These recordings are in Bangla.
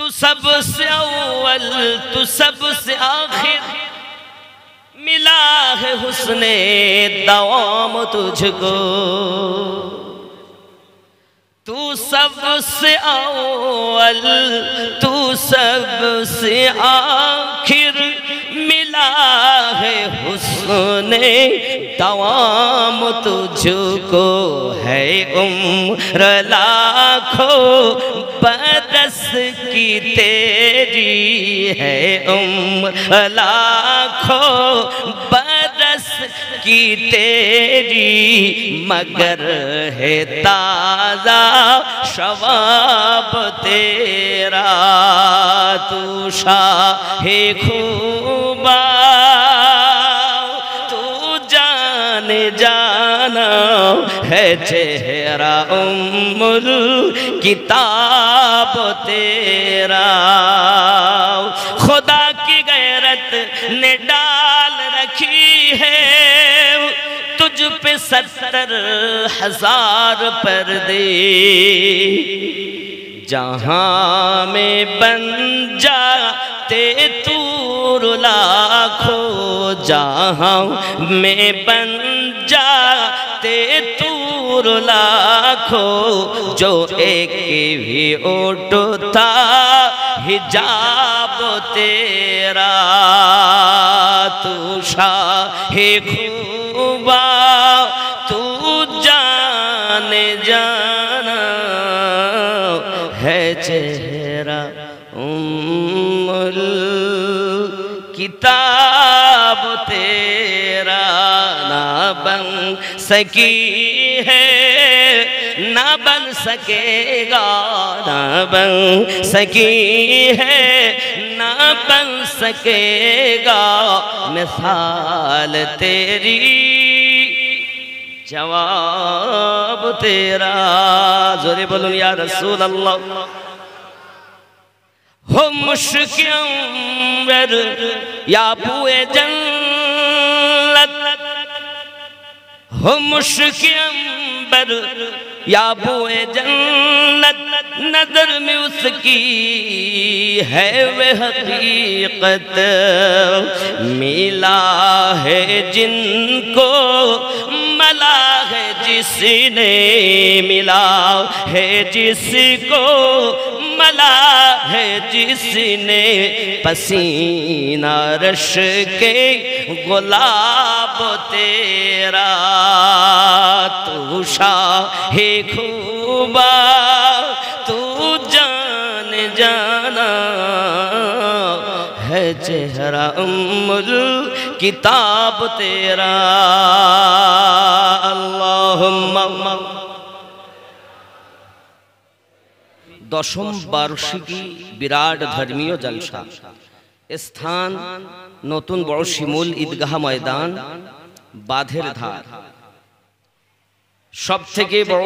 तू सबसे अव्वल तू सबसे आखिर, मिला है हुस्ने दवाम तुझको। तू सबसे अव्वल तू सबसे आखिर, मिला है हुस्ने दवाम तुझको। है उम्र लाखों बरस की तेरी, है उम्र लाखों बरस की तेरी, मगर है ताज़ा शवाब तेरा। तू शाहे खूबा तू जाने जाना है चेहरा उम्मुल किताब तेरा। खुदा की गैरत ने डाल रखी है तुझ पे 70,000 पर्दे। जहां में बन जाते तूर लाखों, जहां में बन जाते तूर लाखों, जो एक भी उठता हिजाब तेरा। तू शाहे खूबा तू जाने जाना है चेहरा उम्मुल किताब तेरा। ना बन सकी है ना बन सकेगा, ना बन सकी है ना बन सकेगा मिसाल तेरी, जवाब तेरा। जोरे बोलूं या रसूल अल्लाह। हो मुश्क अंबर या बुए जन्नत, हो मुश्क अंबर या बुए जन्नत, नजर में उसकी है वह हकीकत। मिला है जिनको मला है जिसने, मिला है जिसको मला है जिसने, पसीना रश के गुलाब तेरा। तू शाहे खूबा तू जान जाना है चेहरा उम्मुल किताब तेरा। अल्लाहुम्मा। दशम बार्षिकी बिराट धर्मीय जलसा, स्थान नतून बड़ शिमूल ईदगाह मैदान, बाधेर धार। सबथेके बड़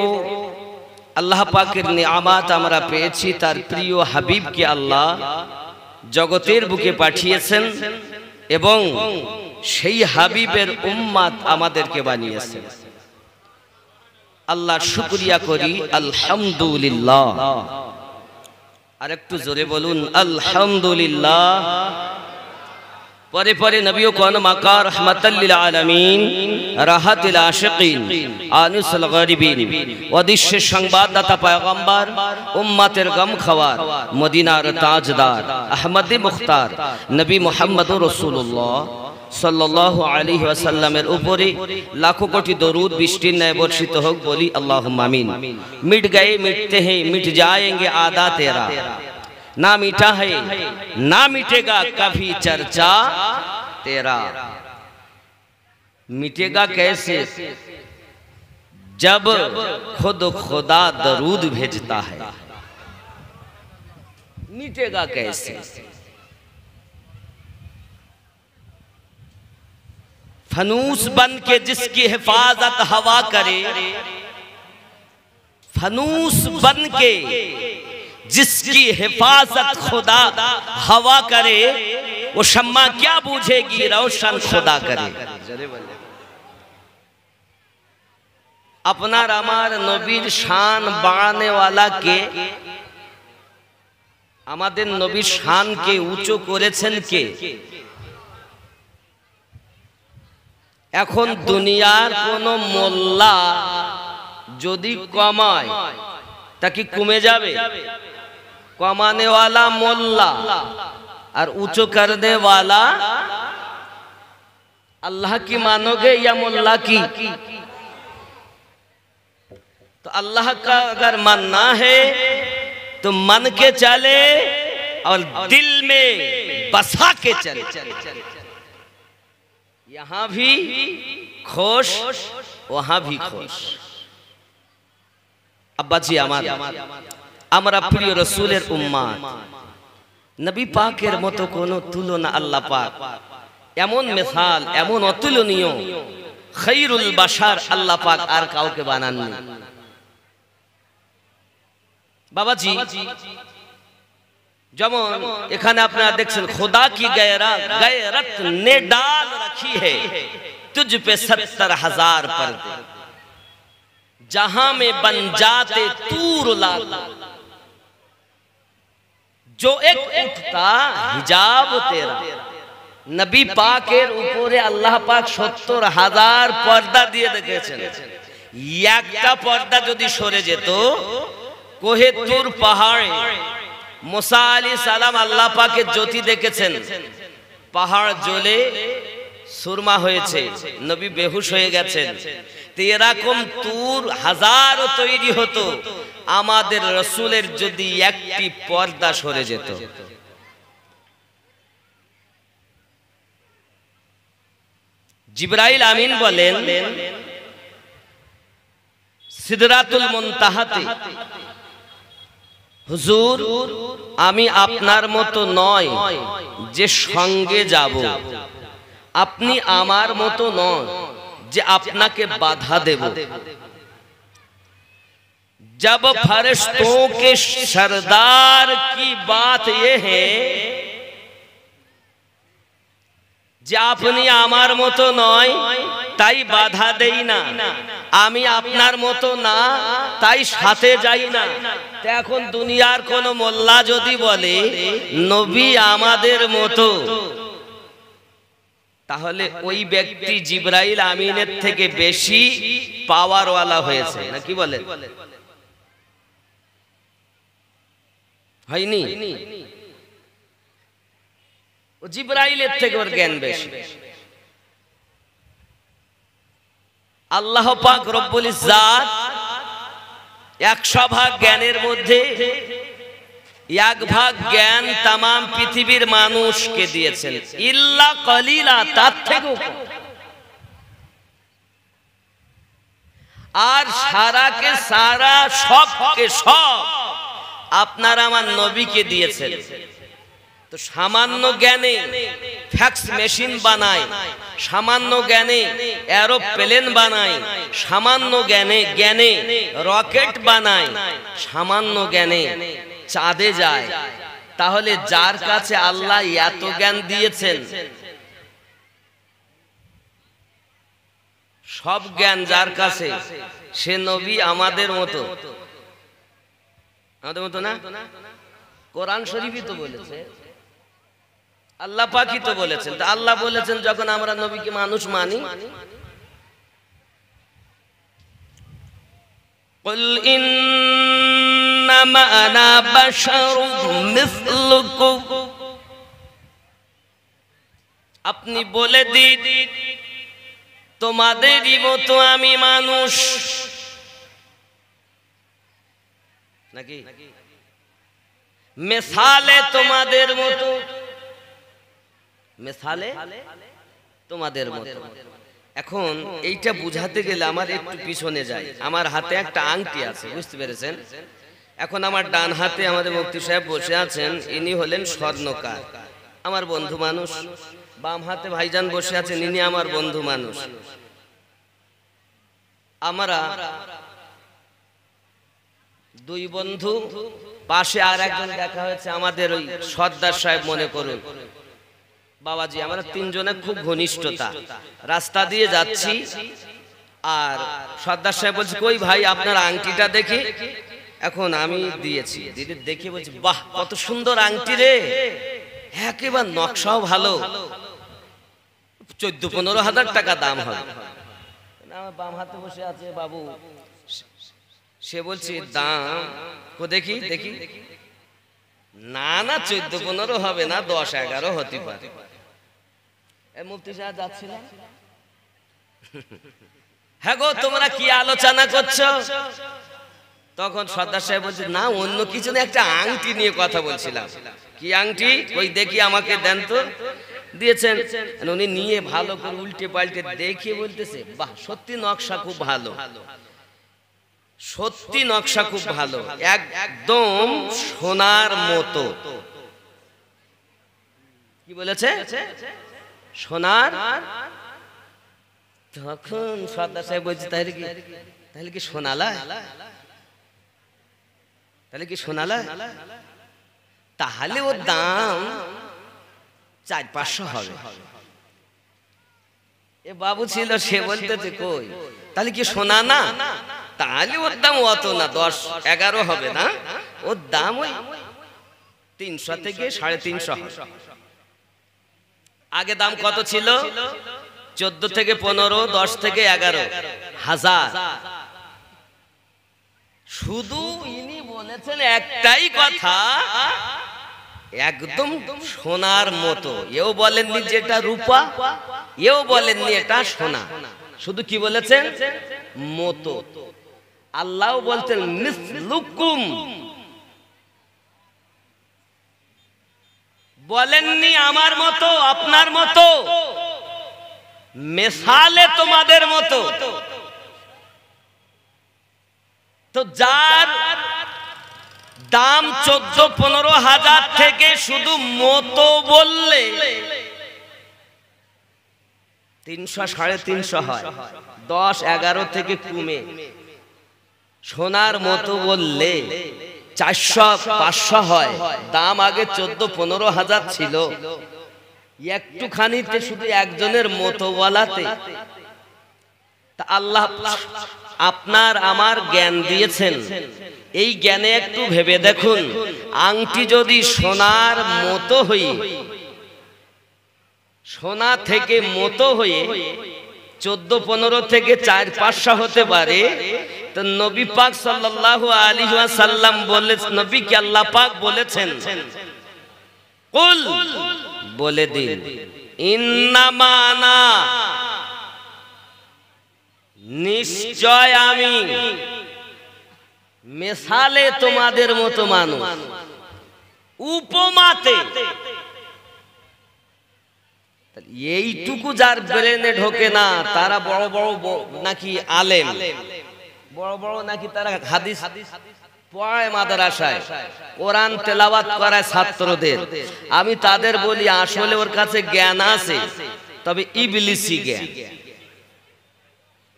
আল্লাহ পাকের নিয়ামত আমরা পেয়েছি তার প্রিয় হাবিবকে আল্লাহ জগতের বুকে পাঠিয়েছেন এবং সেই হাবিবের উম্মত আমাদেরকে বানিয়েছেন। আল্লাহর শুকরিয়া করি আলহামদুলিল্লাহ। আর একটু জোরে বলুন আলহামদুলিল্লাহ। পরে পরে নবীও কোন মাকা রহমাতাল লিল আলামিন, রাহাতুল আশিকিন, আনিসুল গরিবিন, ওয়াদিশের সংবাদদাতা পয়গম্বর, উম্মতের গম খাওয়ার, মদিনার তাজদার, আহমদে মুখতার নবী মুহাম্মদুর রাসূলুল্লাহ সাল্লাল্লাহু আলাইহি ওয়াসাল্লামের উপরে লাখো কোটি দরুদ বৃষ্টির ন্যায় বর্ষিত হোক, বলি আল্লাহুম্মা আমিন। মিট গয়ে মিটতে हैं मिट जाएंगे आदा तेरा, ना मीठा है ना मिटेगा कभी चर्चा तेरा। मिटेगा कैसे जब खुद खुदा दरूद भेजता है, मिटेगा कैसे। फनूस बन के जिसकी हिफाजत हवा करे, फनूस बन के जिसकी हिफाजत खुदा हवा करे, वो शम्मा क्या बूझेगी रोशन खुदा करे। अपना रामार नबीर शान बाढ़ने वाला के আমাদের নবীর শানকে উঁচু করেছেন কে? এখন দুনিয়ার কোন মোল্লা যদি কমায় তা কি কমে যাবে? কমানে वाला মোল্লা আর উঁচু করনে वाला अल्लाह की मानोगे या मुल्ला की? तो अल्लाह का अगर मानना है तो मन के चले और दिल में बसा के चले। यहाँ भी खुश वहाँ भी खुश। अब्बा जी আমরা প্রিয় রাসূলের উম্মত, নবী পাকের মতো কোনো তুলনা আল্লাহ পাক এমন মিসাল এমন অতুলনীয় খায়রুল বাশার আল্লাহ পাক আর কাউকে বানাননি। বাবাজি যেমন এখানে আপনারা দেখছেন खुदा की गैरत ने डाल रखी है तुझ पे 70,000 पर्दे, जहां में बन जाते तूर लाख, जो एक उठता हिजाब तेरा। नबी पाकेर উপরে আল্লাহ পাক 70,000 পর্দা দিয়ে রেখেছেন। একটা পর্দা যদি সরে যেত, কোহে তুর পাহাড়ে মুসা আলাইহিস সালাম আল্লাহ পাকের জ্যোতি দেখেছেন, পাহাড় জ্বলে সুরমা হয়েছে, নবী বেহুশ হয়ে গেছেন। তো এরকম তুর হাজারো তৈরি হতো, আমাদের রাসূলের যদি একটি পর্দা সরে যেত। জিবরাইল আমিন বলেন সিদরাতুল মুনতাহাতে, হুজুর আমি আপনার মতো নয় যে সঙ্গে যাব, আপনি আমার মতো নয় যে আপনাকে বাধা দেব। जब फरिश्तों के सरदार की बात ये है যে আপনি আমার মতো নয় তাই বাধা দেই না, আমি আপনার মতো না তাই সাথে যাই না। তো এখন দুনিয়ার কোন মোল্লা যদি বলে নবী আমাদের মতো, তাহলে ওই ব্যক্তি জিবরাইল আমিনের থেকে বেশি পাওয়ারওয়ালা হয়েছে, না কি বলেন? হয়নি? ও জিবরাইলের থেকে ওর জ্ঞান বেশি। আল্লাহ পাক রব্বুল ইজ্জাত 100 ভাগ জ্ঞানের মধ্যে 1 ভাগ জ্ঞান तमाम পৃথিবীর মানুষকে দিয়েছেন, ইল্লা কলিলা, তার থেকেও কম। আর সারাকে সারা সবকে সব আপনার আমার নবীকে দিয়েছেন। তো সামান্য জ্ঞানে ফ্যাক্স মেশিন বানায়, সামান্য জ্ঞানে এরোপ্লেন বানায়, সামান্য জ্ঞানে রকেট বানায়, সামান্য জ্ঞানে চাঁদে যায়। তাহলে যার কাছে আল্লাহ এত জ্ঞান দিয়েছেন, সব জ্ঞান যার কাছে, সে নবী আমাদের মতো, আমাদের মতো না? কোরআন শরীফই তো বলেছে, আল্লাহ পাকই তো বলেছেন। তা আল্লাহ বলেছেন যখন আমরা নবীকে মানুষ মানি, কুল ইন্নামা আনা বাশারুম মিসলুকুম, আপনি বলে দিন তোমাদেরই মতো আমি মানুষ, নাকি মিসালে তোমাদের মতো, মিসালে তোমাদের মতো। এখন এইটা বুঝাতে গেলে আমার একটু পিছনে যাই। আমার হাতে একটা আংটি আছে, বুঝতে পেরেছেন? এখন আমার ডান হাতে আমাদের মুফতি সাহেব বসে আছেন, ইনি হলেন স্বর্ণকার, আমার বন্ধু মানুষ। বাম হাতে ভাইজান বসে আছেন, ইনি আমার বন্ধু মানুষ। আমরা দুই বন্ধু, পাশে আর একজন দেখা হয়েছে আমাদের ওই সর্দার সাহেব, মনে করুন বাবাজি, আমরা তিনজনে খুব ঘনিষ্ঠতা। রাস্তা দিয়ে যাচ্ছি আর সর্দার সাহেব বলছে, কই ভাই আপনার আংটিটা দেখি। এখন আমি দিয়েছি, দিদি দেখে বলছি বাহ কত সুন্দর আংটি রে, একেবারে নকশাও ভালো, 14-15 হাজার টাকা দাম হবে। আমার বাম হাতে বসে আছে বাবু, সে বলছে দাম দেখি দেখি, না না 14-15 হবে না, 10-11 হতে পারে। মুফতি সাহেব যাচ্ছিলেন, হ্যাঁ গো তোমরা কি আলোচনা করছো? তখন সর্দার সাহেব বলছে না অন্য কিছু না, একটা আংটি নিয়ে কথা বলছিলাম। কি আংটি? ওই দেখি আমাকে দেন তো। দিয়েছেন, উনি নিয়ে ভালো করে উল্টে পাল্টে দেখে বলতেছে বাহ সত্যি নকশা খুব ভালো, সত্যি নকশা খুব ভালো, একদম সোনার মতো। কি বলেছে? সোনার। তখন সর্দার সাহেব বলছে তাহলে কি সোনালায়? তাহলে কি সোনালায়? তাহলে ওর দাম 400-500 হবে। এ বাবু ছিল, সে বলতেছে কই তাহলে কি সোনা না? তাহলে ওর দাম অত না, 10-11 হবে না, ওর দাম ওই 300 থেকে 350 হবে। আগে দাম কত ছিল? 14 থেকে 15, 10 থেকে 11 হাজার। শুধু ইনি বলেছেন একটাই কথা, একদম সোনার মতো। এও বলেননি যেটা রূপা, এও বলেননি এটা সোনা, শুধু কি বলেছেন? মতো। আল্লাহ বলতেন মিসলুকুম, বলেননি আমার মতো আপনার মতো, মেসালে তোমাদের মতো। তো যার দাম 14-15 হাজার থেকে শুধু মতো বললে 300-350 হয়, 10-11 থেকে কমে। সোনার মতো বললে 400-500 হয়, দাম আগে 14-15 হাজার ছিল। একটুখানিতে শুধু একজনের মতো বলাতে তা আল্লাহ আপনার আমার জ্ঞান দিয়েছেন, এই জ্ঞানে একটু ভেবে দেখুন, আংটি যদি সোনার মতো হয়ে, সোনা থেকে মতো হয়ে 14-15 থেকে 400-500 হতে পারে, তো নবী পাক সাল্লাল্লাহু আলাইহি ওয়াসাল্লাম বলেছেন, নবী কে আল্লাহ পাক বলেছেন কুল বলে দিন ইন্নামা আনা, নিশ্চয় আমি মেসালে তোমাদের মতো মানুষ, উপমাতে। এইটুকু যার ব্রেনে ঢোকে না, তারা বড় বড় নাকি আলেম, বড় বড় নাকি তারা হাদিস পড়ায় মাদ্রাসায়, কোরআন তেলাওয়াত করায় ছাত্রদের। আমি তাদের বলি আসলে ওর কাছে জ্ঞান আছে, তবে ইবলিসি জ্ঞান।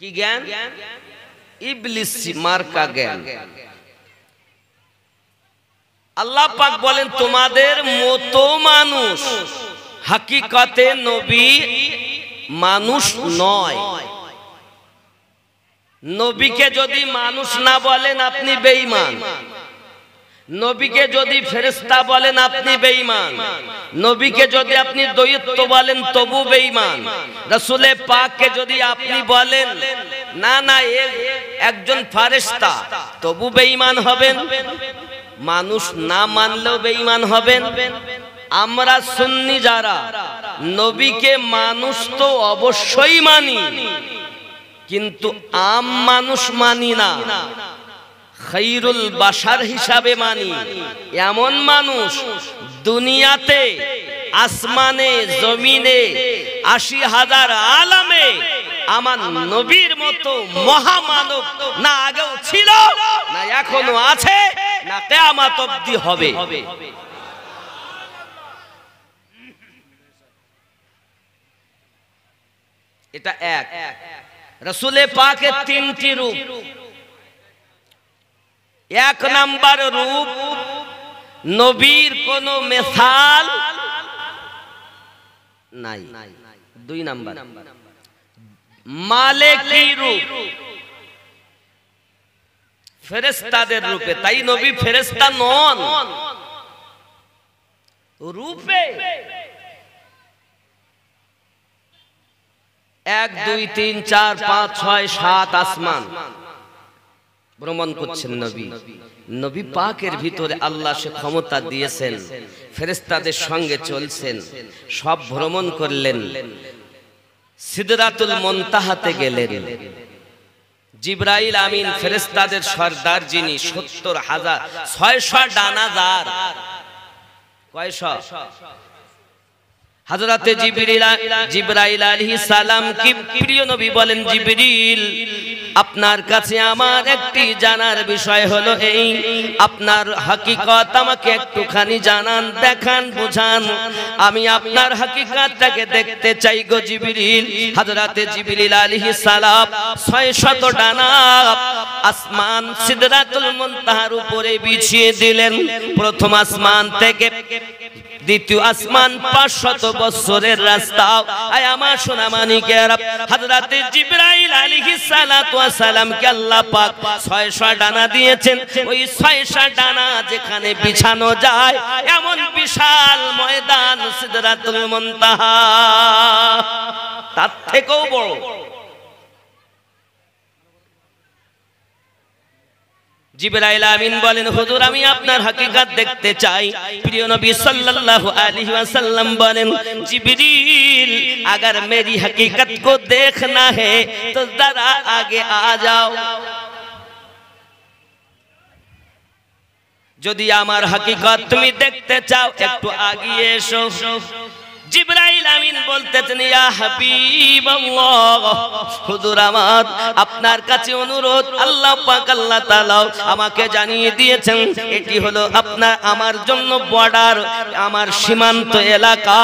কি জ্ঞান? ইবলিসি মার্কা জ্ঞান। আল্লাহ পাক বলেন তোমাদের মতো মানুষ, হাকিকতে নবী মানুষ নয়। নবীকে যদি মানুষ না বলেন আপনি বেঈমান, নবীকে যদি ফেরেশতা বলেন আপনি বেঈমান, নবীকে যদি আপনি দৈত্য বলেন তবু বেঈমান, রাসূলে পাককে যদি আপনি বলেন না না একজন ফেরেশতা তবু বেঈমান হবেন, মানুষ না মানলেও বেঈমান হবেন। আমরা সুন্নি যারা, নবীকে মানুষ তো অবশ্যই মানি, কিন্তু আম মানুষ মানি না, খায়রুল বাশার হিসাবে মানি। এমন মানুষ দুনিয়াতে, আসমানে, জমিনে, 80,000 আলামে আমার নবীর মতো মহামানব না আগেও ছিল, না এখনো আছে, না কিয়ামত অবধি হবে। এটা এক। রাসূলে পাকের 3টি রূপ। এক নাম্বার রূপ, নবীর কোন মিসাল নাই। 2 নাম্বার মালিকি রূপ, ফেরেশতাদের রূপে, তাই নবী ফেরেশতা নন, রূপে। 1 2 3 4 5 6 7 আসমান ভ্রমণ করছেন নবী। নবী পাকের ভিতরে আল্লাহ সে ক্ষমতা দিয়েছেন, ফেরেশতাদের সঙ্গে চলছেন, সব ভ্রমণ করলেন। সিদরাতুল মুনতাহাতে গেলেন। জিবরাইল আমিন ফেরেশতাদের সরদার যিনি, 70,000 600 ডানা যার, কয়শো? হযরতে জিবরাইল আলাইহিস সালাম কি প্রিয় নবী বলেন, জিবরিল আপনার কাছে আমার একটি জানার বিষয় হলো এই, আপনার হাকিকত আমাকে একটুখানি জানান, দেখান, বুঝান, আমি আপনার হাকিকতটাকে দেখতে চাই গো জিবরিল। হযরতে জিবরিল আলাইহিস সালাম 600 ডানা আসমান সিদরাতুল মুনতাহার উপরে বিছিয়ে দিলেন। প্রথম আসমান থেকে দ্বিতীয় আসমান 500 বছরের রাস্তা। আয় আমার সোনা মানিকেরা, হযরতে জিবরাইল আলাইহিস সালাতু ওয়াস সালামকে আল্লাহ পাক 600 ডানা দিয়েছেন। ওই 600 ডানা যেখানে বিছানো যায় এমন বিশাল ময়দান সিদরাতুল মুনতাহা, তার থেকেও বড়। জিবরাইল আমিন বলেন, হুজুর আমি আপনার হাকিকত দেখতে চাই। প্রিয় নবী সাল্লাল্লাহু अलैहि वसल्लम বলেন, जिब्रील अगर मेरी हकीकत को देखना है तो जरा आगे आ जाओ। যদি আমার হাকিকত তুমি দেখতে চাও একটু আগিয়ে এসো। জিবরাইল আমিন বলতেছেন, ইয়া হাবিবাল্লাহ, হুজুর আমার আপনার কাছে অনুরোধ, আল্লাহ পাক আল্লাহ তাআলা আমাকে জানিয়ে দিয়েছেন এটি হলো আপনার আমার জন্য বর্ডার, আমার সীমান্ত এলাকা,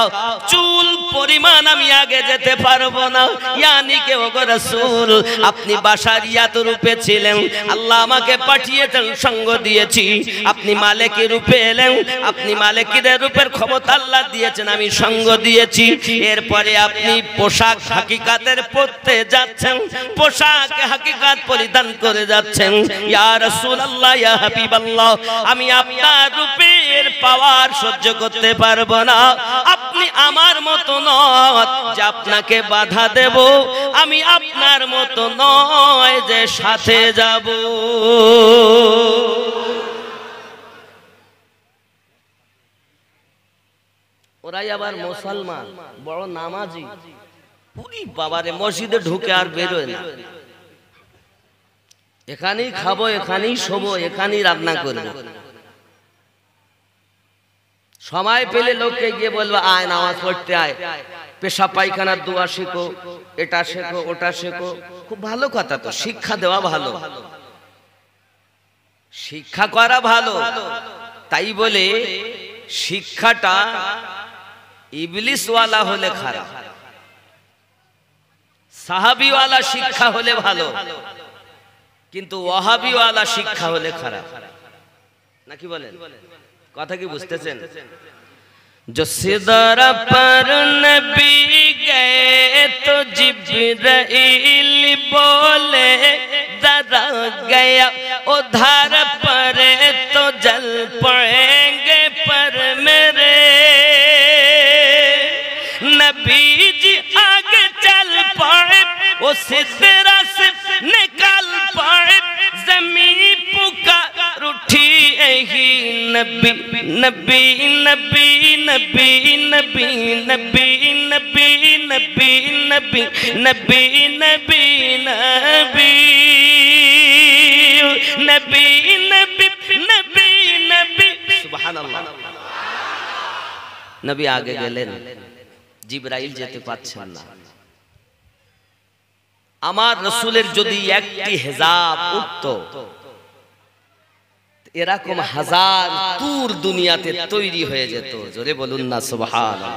চুল পরিমাণ আমি আগে যেতে পারবো না। ইয়ানি কে ওগো রাসূল, আপনি বাশারিয়াত রূপে ছিলেন, আল্লাহ আমাকে পাঠিয়েছেন, সঙ্গ দিয়েছি, আপনি মালিকের রূপে এলেন, আপনি মালিকের রূপের ক্ষমতা আল্লাহ দিয়েছেন, আমি সঙ্গ দিয়েছি। এরপরে আপনি পোশাক হাকিকাতের পরতে যাচ্ছেন, পোশাক হাকিকাত পরিধান করে যাচ্ছেন। ইয়া রাসূলুল্লাহ, ইয়া হাবিবাল্লাহ, আমি আপনার রূপের পাওয়ার সহ্য করতে পারবো না। আপনি আমার মতো নয় যে আপনাকে বাধা দেব, আমি আপনার মতো নয় যে সাথে যাব। ওরাই আবার মুসলমান, বড় নামাজি, পুরি বাবারে মসজিদে ঢুকে আর বেরোয় না, এখানেই খাবো, এখানেই শোবো, এখানেই রান্না করবো। সময় পেলে লোককে গিয়ে বলবো আয় নামাজ পড়তে আয়, পেশাব পায়খানার দোয়া শেখো, এটা শেখো, ওটা শেখো। খুব ভালো কথা, তো শিক্ষা দেওয়া ভালো, শিক্ষা করা ভালো। তাই বলে শিক্ষাটা ইবলিসওয়ালা হলে খারাপ, সাহাবিওয়ালা শিক্ষা হলে ভালো, কিন্তু ওয়াহাবিওয়ালা শিক্ষা হলে খারাপ। নাকি বলেন? কথা কি বুঝতেছেন? जो सिदरा पर नबी गए तो जिब्राइल बोले जरा गया उधर पर तो जल पड़ेंगे पर मेरे नबी जी आगे चल पड़े, वो सिदरा से निकल पड़े, जमीन पुकार उठी ही नबी नबी नबी नबी नबी नबी नबी नबी नबी नबी नबी नबी नबी नबी नबी नबी। सुबहानाल्लाह। नबी आगे গেলেন, জিবরাইল যেতে পারছেন না। আমার রাসূলের যদি একটি হিজাব উঠতো, এরকম হাজার তুর দুনিয়াতে তৈরি হয়ে যেত। জোরে বলুন না সুবহানাল্লাহ।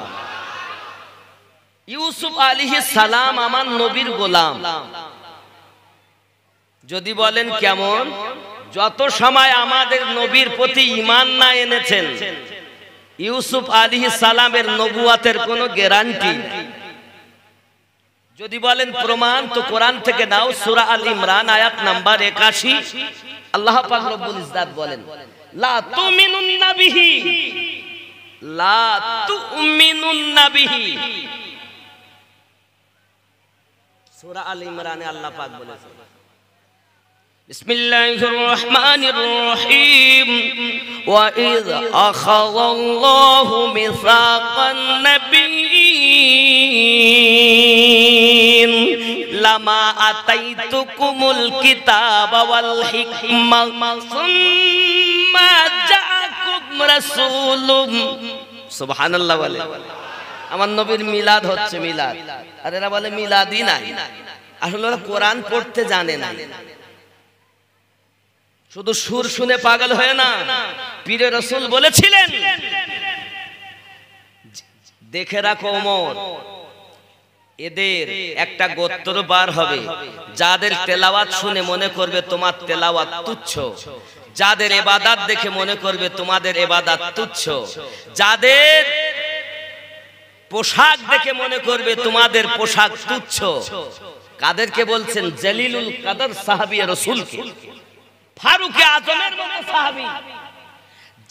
ইউসুফ আলাইহিস সালাম আমার নবীর গোলাম। যদি বলেন কেমন, যত সময় আমাদের নবীর প্রতি ঈমান না এনেছেন, ইউসুফ আলাইহিস সালামের নবুয়াতের কোনো গ্যারান্টি। যদি বলেন প্রমাণ তো কোরআন থেকে নাও, সূরা আল ইমরান আয়াত নাম্বার 81 আল্লাহ পাক রব্বুল ইজ্জাত বলেন লা তুমিনুন্না বিহি, লা তুমিনুন্না বিহি। সূরা আল ইমরানে আল্লাহ পাক বলেছেন বিসমিল্লাহির রহমানির রহিম ওয়া ইয আখাযাল্লাহু মিসাকান নাবিয়্যিন লামা আতাইতুকুমুল কিতাবা ওয়াল হিকমা সুম্মা জাআকুম রাসূলুম। সুবহানাল্লাহ বলে। আমার নবীর মিলাদ হচ্ছে মিলাদ, আর এরা বলে মিলাদই নাই। আসলে ওরা কোরআন পড়তে জানে না, শুধু সুর শুনে পাগল হয়ে না। পীরে রাসূল বলেছিলেন দেখে রাখো ওমর, এদের একটা গোত্র বার হবে যাদের তেলাওয়াত শুনে মনে করবে তোমার তেলাওয়াত তুচ্ছ, যাদের ইবাদত দেখে মনে করবে তোমাদের ইবাদত তুচ্ছ, যাদের পোশাক দেখে মনে করবে তোমাদের পোশাক তুচ্ছ। কাদেরকে বলছেন? জলিলুল কদর সাহাবী রাসূলকে, ফারুক আজমের মতো সাহাবী,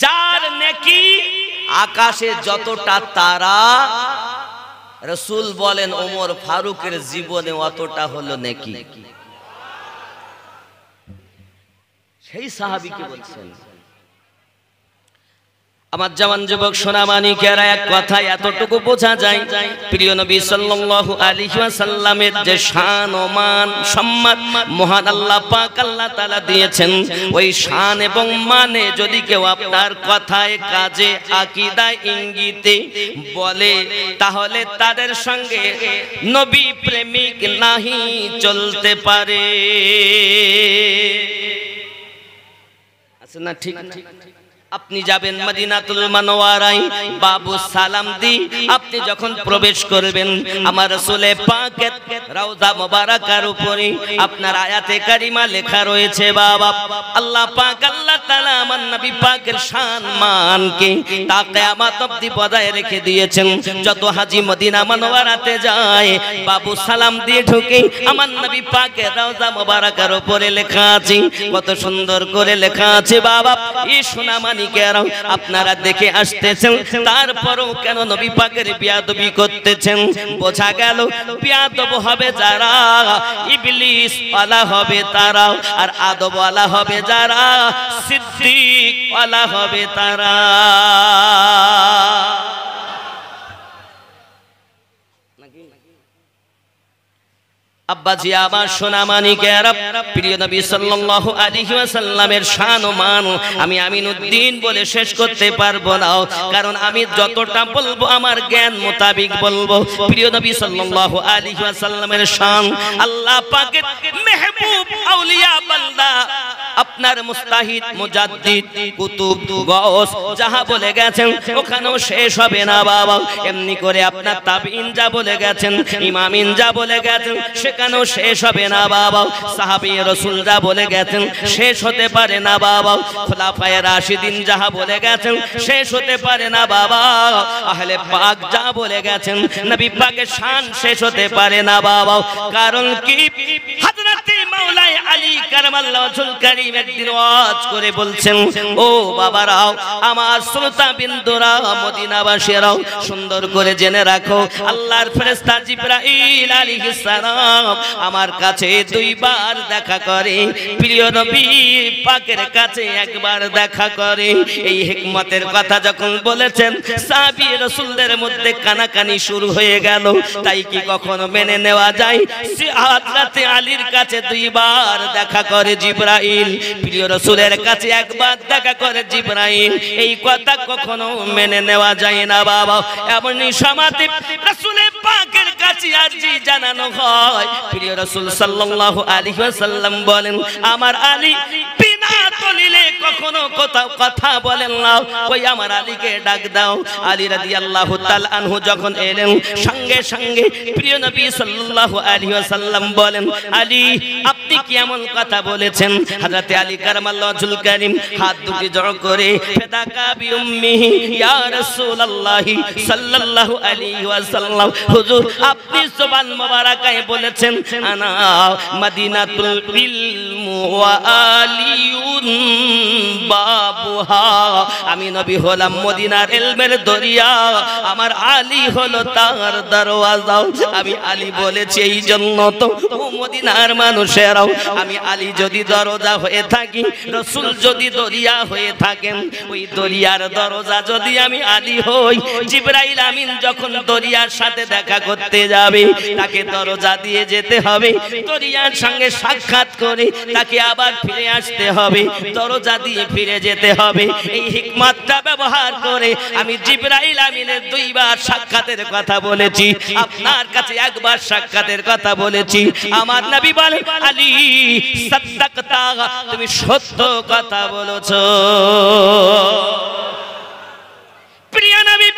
যার নেকি আকাশে যতটা তারা, রাসূল বলেন ওমর ফারুকের জীবনে অতটা হলো নেকি। সেই সাহাবীকে বলছেন। আমার জওয়ান যুবক সোনামানিকেরা, এক কথায় এতটুকু বোঝা যায় প্রিয় নবী সাল্লাল্লাহু আলাইহি ওয়াসাল্লামের যে শান ও মান সম্মান মহান আল্লাহ পাক আল্লাহ তাআলা দিয়েছেন, ওই শান এবং মানে যদি কেউ আপনার কথায় কাজে আকীদায় ইঙ্গিতে বলে, তাহলে তাদের সঙ্গে নবী প্রেমিক নাহি চলতে পারে। আছে না? ঠিক। আপনি যাবেন মদিনাতুল মুনাওয়ারায়, বাবু সালাম দি আপনি যখন প্রবেশ করবেন, আমার রাসূলে পাকের রওজা মুবারাকার উপরে আপনার আয়াতে কারিমা লেখা রয়েছে বাবা, আল্লাহ পাক আল্লাহ তাআলা আমার নবী পাকের শান মানকে তা কিয়ামত অবধি বজায় রেখে দিয়েছেন। যত হাজী মদিনা মুনাওয়ারাতে যায়, বাবু সালাম দিয়ে ঢুকে আমার নবী পাকের রওজা মুবারাকার উপরে লেখা আছে, কত সুন্দর করে লেখা আছে বাবা। এই সোনামানি আপনারা দেখে আসতেছেন, তারপরও কেন নবী পাকের বিয়াদবি করতেছেন? বোঝা গেল বিয়াদব হবে যারা, ইবলিস ওয়ালা হবে তারা, আর আদব ওয়ালা হবে যারা, সিদ্দিক ওয়ালা হবে তারা। আব্বাজি আমার সোনামানিকেরা, প্রিয় নবী সাল্লাল্লাহু আলাইহি ওয়াসাল্লামের শান ও মান আমি আমিনউদ্দিন বলে শেষ করতে পারবো না, কারণ আমি যতটা বলবো আমার জ্ঞান মোতাবেক বলবো। প্রিয় নবী সাল্লাল্লাহু আলাইহি ওয়াসাল্লামের শান আল্লাহ পাকের মেহবুব আউলিয়া বান্দা আপনার মুস্তাহিদ মুজাদ্দিদ কুতুব গাউস যাহা বলে গেছেন ওখানেও শেষ হবে না বাবা। এমনি করে আপনার তাবিঈন যা বলে গেছেন, ইমামিন যা বলে গেছেন সেখানেও শেষ হবে না বাবা। সাহাবী রাসূল যা বলে গেছেন শেষ হতে পারে না বাবা। খোলাফায়ে রাশিদিন যাহা বলে গেছেন শেষ হতে পারে না বাবা। আহলে পাক যা বলে গেছেন নবী পাকের শান শেষ হতে পারে না বাবা। কারণ কি? হযরত মাওলাই আলী কারামাল্লাহু ওয়াজহুল কারীম একদিন ওয়াজ করে বলছেন, ও বাবারাও, আমার শ্রোতা বিন্দুরা, মদিনাবাসীরাও সুন্দর করে জেনে রাখো, আল্লাহর ফেরেশতা জিবরাইল আলাইহিস সালাম আমার কাছে দুইবার দেখা করে, প্রিয় নবী পাকের কাছে একবার দেখা করে। এই হিকমতের কথা যখন বলেছেন সাহাবী রাসূলদের মধ্যে কানাকানি শুরু হয়ে গেল। তাই কি কখনো মেনে নেওয়া যায় হযরত আলীর কাছে দুইবার দেখা করে জিবরাইল, প্রিয় রাসূলের কাছে একবার দেখা করে জিবরাইল? এই কথা কখনো মেনে নেওয়া যায় না বাবা। এমনই সমাতে রাসূলের পাকের কাছে আরজি জানানো হয়, প্রিয় রাসূল সাল্লাল্লাহু আলাইহি ওয়াসাল্লাম বলেন, আমার আলী বিনা বিনা দলিলে কখনো কোথাও কথা বলেন না। ওই আমার আলীকে ডাক দাও। আলী রাদিয়াল্লাহু তাআলা আনহু যখন এলেন, সঙ্গে সঙ্গে প্রিয় নবী সাল্লাল্লাহু আলাইহি ওয়াসাল্লাম বলেন, আলী আপনি কি এমন কথা বলেছেন? হযরত আলী কারামাল্লাহু ওয়াজহুল কারীম হাত দুটি জড়ো করে ফিদাকা বিউম্মিহি ইয়া রাসূলুল্লাহ সাল্লাল্লাহু আলাইহি ওয়াসাল্লাম, হুজুর আপনি জবান মোবারকায় বলেছেন আনা মদিনাতুল ইলম ওয়া আলিয়ুন বাবুহা, আমি নবী হলাম মদিনার ইলমের দরিয়া, আমার আলী হলো তার দরওয়াজা। আমি আলী বলেছি এই জন্য তো ও মদিনার মানুষেরাও, আমি আলী যদি দরজা হয়ে থাকি, রাসূল যদি দরিয়া হয়ে থাকেন, ওই দরিয়ার দরজা যদি আমি আলী হই, জিবরাইল আমিন যখন দরিয়ার সাথে দেখা করতে যাবে, তাকে দরজা দিয়ে যেতে হবে, দরিয়ার সঙ্গে সাক্ষাৎ করে তাকে আবার ফিরে আসতে হবে, দরজা দিয়ে ফিরে যেতে হবে। এই হিকমতটা ব্যবহার করে আমি জিবরাইল আমিনের দুইবার সাক্ষাতের কথা বলেছি, আপনার কাছে একবার সাক্ষাতের কথা বলেছি। আমার নবী বলেন, আলী সাদ্দাকতা, তুমি সত্য কথা বলেছো। প্রিয় নবী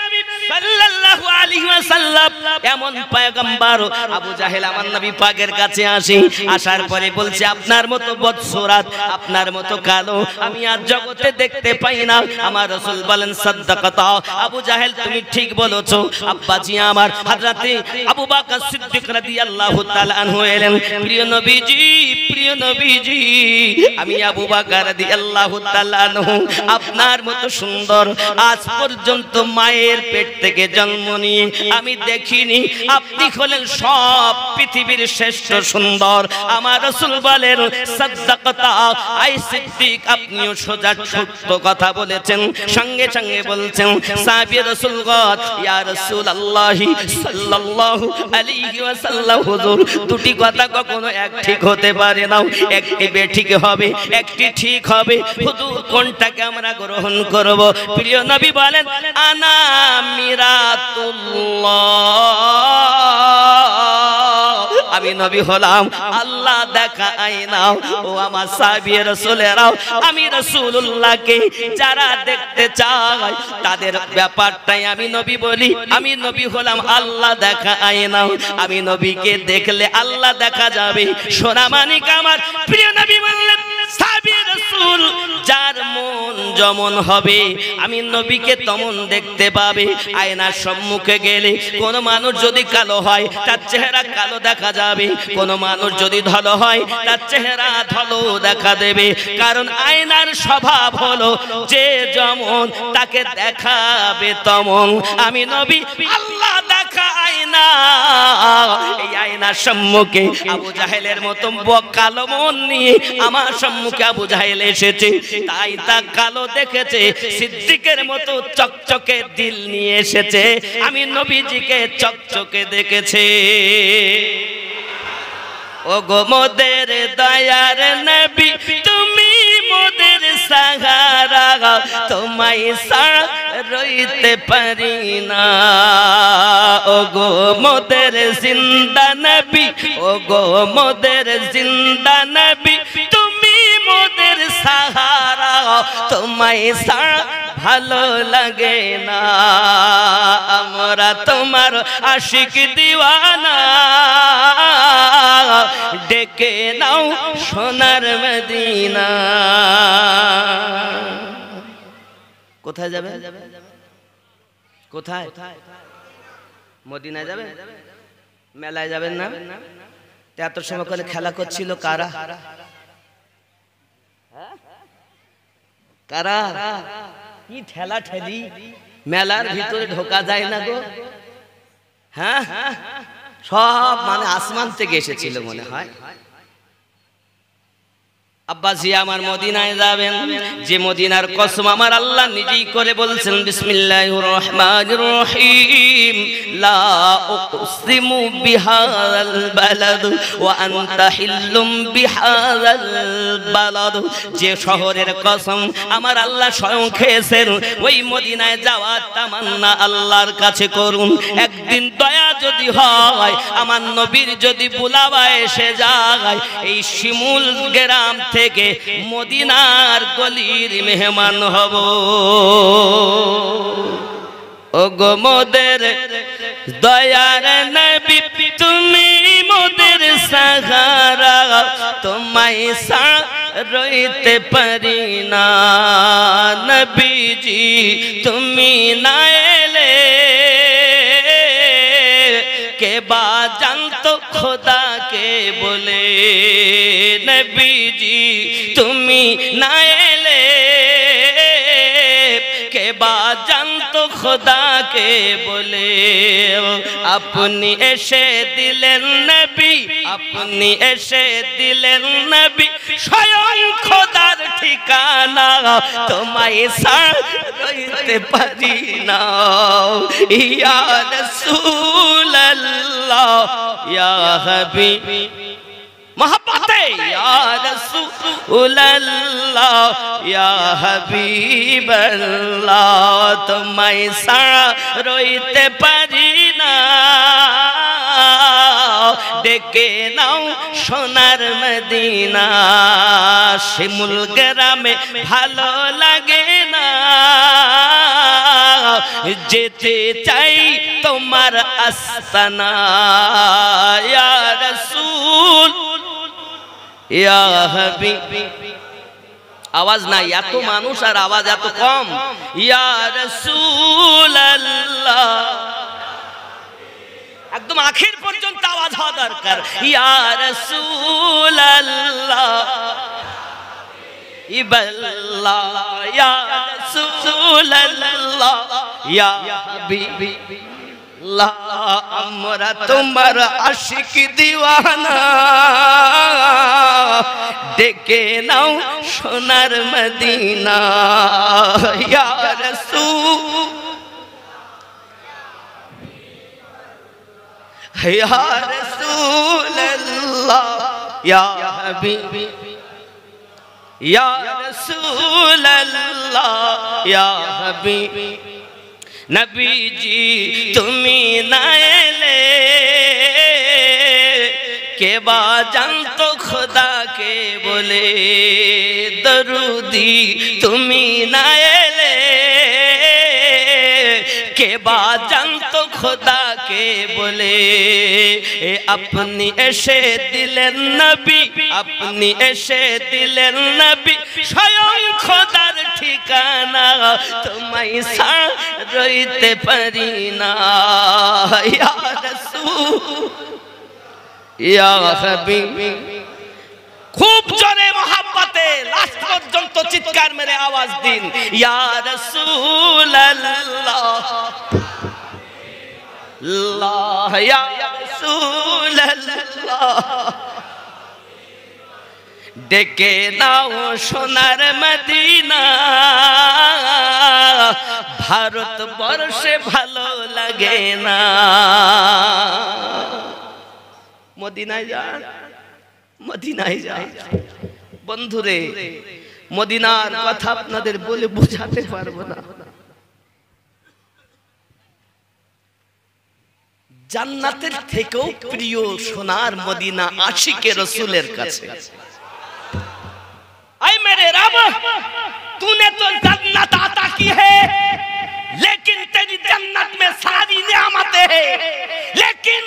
সাল্লাল্লাহু আলাইহি ওয়াসাল্লাম এমন পয়গম্বর। আবু জাহেল আমার নবী পাকের কাছে আসে, আসার পরে বলছে আপনার মতো বদসুরাত, আপনার মতো কালো আমি আর জগতে দেখতে পাই না। আমার রাসূল বলেন সাদ্দাকাতা, আবু জাহেল তুমি ঠিক বলেছো। আব্বাজি আমার হযরতে আবু বকর সিদ্দিক রাদিয়াল্লাহু তাআলা আনহু এলেন, প্রিয় নবীজি, প্রিয় নবীজি, আমি আবু বকর রাদিয়াল্লাহু তাআলা আনহু আপনার মতো সুন্দর আজ পর্যন্ত মায়ের পেট থেকে জন্ম নিয়ে আমি দেখিনি, আপনি হলেন সব পৃথিবীর শ্রেষ্ঠ সুন্দর। আমার রাসূল বলেন সাদ্দাকতা, আই সিদ্দিক আপনিও সোজা সত্য কথা বলেছেন। সঙ্গে সঙ্গে বলছেন সাহাবী রাসূলগণ, ইয়া রাসূলুল্লাহ সাল্লাল্লাহু আলাইহি ওয়াসাল্লাম, হুজুর দুটি কথা কখনো এক ঠিক হতে পারে না, একটি বেঠিক হবে, একটি ঠিক হবে, হুজুর কোনটাকে আমরা গ্রহণ করব? প্রিয় নবী বলেন আনা মিরাতুল্লাহ, আমি নবী হলাম আল্লাহ দেখা আয়না। ও আমার সাহাবী রাসূলেরাও, আমি রাসূলুল্লাহকে যারা দেখতে চায় তাদের ব্যাপারটাই আমি নবী বলি, আমি নবী হলাম আল্লাহ দেখা আয়না। আমি নবীকে দেখলে আল্লাহ দেখা যাবে। সোনামানিক আমার প্রিয় নবী বললেন, সাহাবী রাসূল যার মন যেমন হবে আমি নবীকে তেমন দেখতে পাবে। আয়নার সম্মুখে গেলে কোন মানুষ যদি কালো হয় তার চেহারা কালো দেখা যাবে, কোন মানুষ যদি ধলো হয় তার চেহারা ধলো দেখা দেবে, কারণ আয়নার স্বভাব হলো যে যেমন তাকে দেখাবে তেমন। আমি নবী আল্লাহ দেখা আয়না। এই আয়নার সম্মুখে আবু জাহেলের মতো কালো মন নিয়ে আমার সম্মুখে আবু জাহেল এসেছে, তাই তা কালো দেখেছে। সিদ্দিকের মতো চকচকে দিল নিয়ে এসেছে, আমি নবীজিকে চকচকে দেখেছে। ও গো মোদের দয়ার নবী, তুমি মোদের সাহারা, তোমায় ছাড়া রইতে পারি না। ও গো মোদের জিন্দা নবী, ও গো মোদের জিন্দা নবী, তুমি মোদের সাহারা, তোমায় ছাড়া ভালো লাগে না। আমরা তোমার আশিক দিওয়ানা, ডেকে নাও সোনার মদিনা। কোথায় যাবে? কোথায়? মদিনায় যাবে? মেলায় যাবেন না? এত সময় করে খেলা করছিল কারা? কারা? কি ঠেলা ঠেলি, মেলার ভিতরে ঢোকা যায় না গো। হ্যাঁ, সব মানে আসমান থেকে এসেছিল মনে হয়। আব্বাজি আমার মদিনায় যাবেন, যে মদিনার কসম আমার আল্লাহ নিজেই করে বলছেন বিসমিল্লাহির রহমানির রহিম, লা উকসিমু বিহাযাল বালাদ ওয়া আনতা হিল্লুম বিহাযাল বালাদ। যে শহরের কসম আমার আল্লাহ স্বয়ং খেয়েছেন, ওই মদিনায় যাওয়ার তামান্না আল্লাহর কাছে করুন। একদিন দয়া যদি হয়, আমার নবীর যদি বুলাওয়া এসে যায়, এই শিমুল গ্রাম থেকে মদিনার গলির মেহমান হব। ও গো মোদের দয়ার নবী, তুমি মোদের সাহারা, তোমায় রইতে পারি না নবীজি, তুমি না এলে কে বা জানতো খোদাকে বলে। নবীজি তুমি না এলে কে বা জানতো খোদাকে বলে। আপনি এসে দিলেন নবী, আপনি এসে দিলেন নবী, স্বয়ং খোদার ঠিকানা, তোমায় রইতে পারি না। ইয়া রাসূলুল্লাহ ইয়া হাবিব মোহাব্বতে, ইয়া রাসূলুল্লাহ ইয়া হাবিবাল্লাহ, তোমায় ছাড়া রইতে পারি না। ডেকে নাও সোনার মদিনা, শিমুল গ্রামে ভালো লাগে না, যেতে চাই তোমার আস্তানা। ইয়া রাসূল ইয়া হাবিব, আওয়াজ নাই, এত মানুষ আর আওয়াজ এত কম। ইয়া রাসূলুল্লাহ, একদম আখির পর্যন্ত আওয়াজ হওয়া দরকার। ইয়া রাসূলুল্লাহ ইবাল্লাহ, ইয়া রাসূলুল্লাহ ইয়া হাবিবি, আমরা তোমার আশিক দিওয়ানা, ডেকে নাও সোনার মদিনা। ইয়া রাসূল ইয়া রাসূলুল্লাহ ইয়া হাবিবি, ইয়া রাসূলুল্লাহ ইয়া হাবিবি, নবীজি তুমি না এলে কে বা জানতো খোদাকে বলে। দরুদি তুমি না এলে কে বা জানতো খোদাকে বলে। আপনি এসে দিলেন নবী, আপনি এসে দিলেন নবী, স্বয়ং খোদার ঠিকানা, তোমায় ছাড়া রইতে পারি না। ইয়া রাসূল ইয়া হাবিব, খুব জোরে মোহাব্বতে লাস্ট পর্যন্ত চিৎকার মেরে আওয়াজ দিন। ইয়া রাসূলুল্লাহ আল্লাহ, ইয়া রাসূলুল্লাহ, ডেকে নাও সোনার মদিনা, ভারতবর্ষে ভালো লাগে না। মদিনায় যান, মদিনায় যান বন্ধুরে, মদিনার কথা আপনাদের বলে বোঝাতে পারবো না। জান্নাতের থেকেও প্রিয় সোনার মদিনা আশিকে রসুলের কাছে। ऐ मेरे रब, तूने तो जन्नत अता की है, लेकिन तेरी जन्नत में सारी नियामतें हैं, लेकिन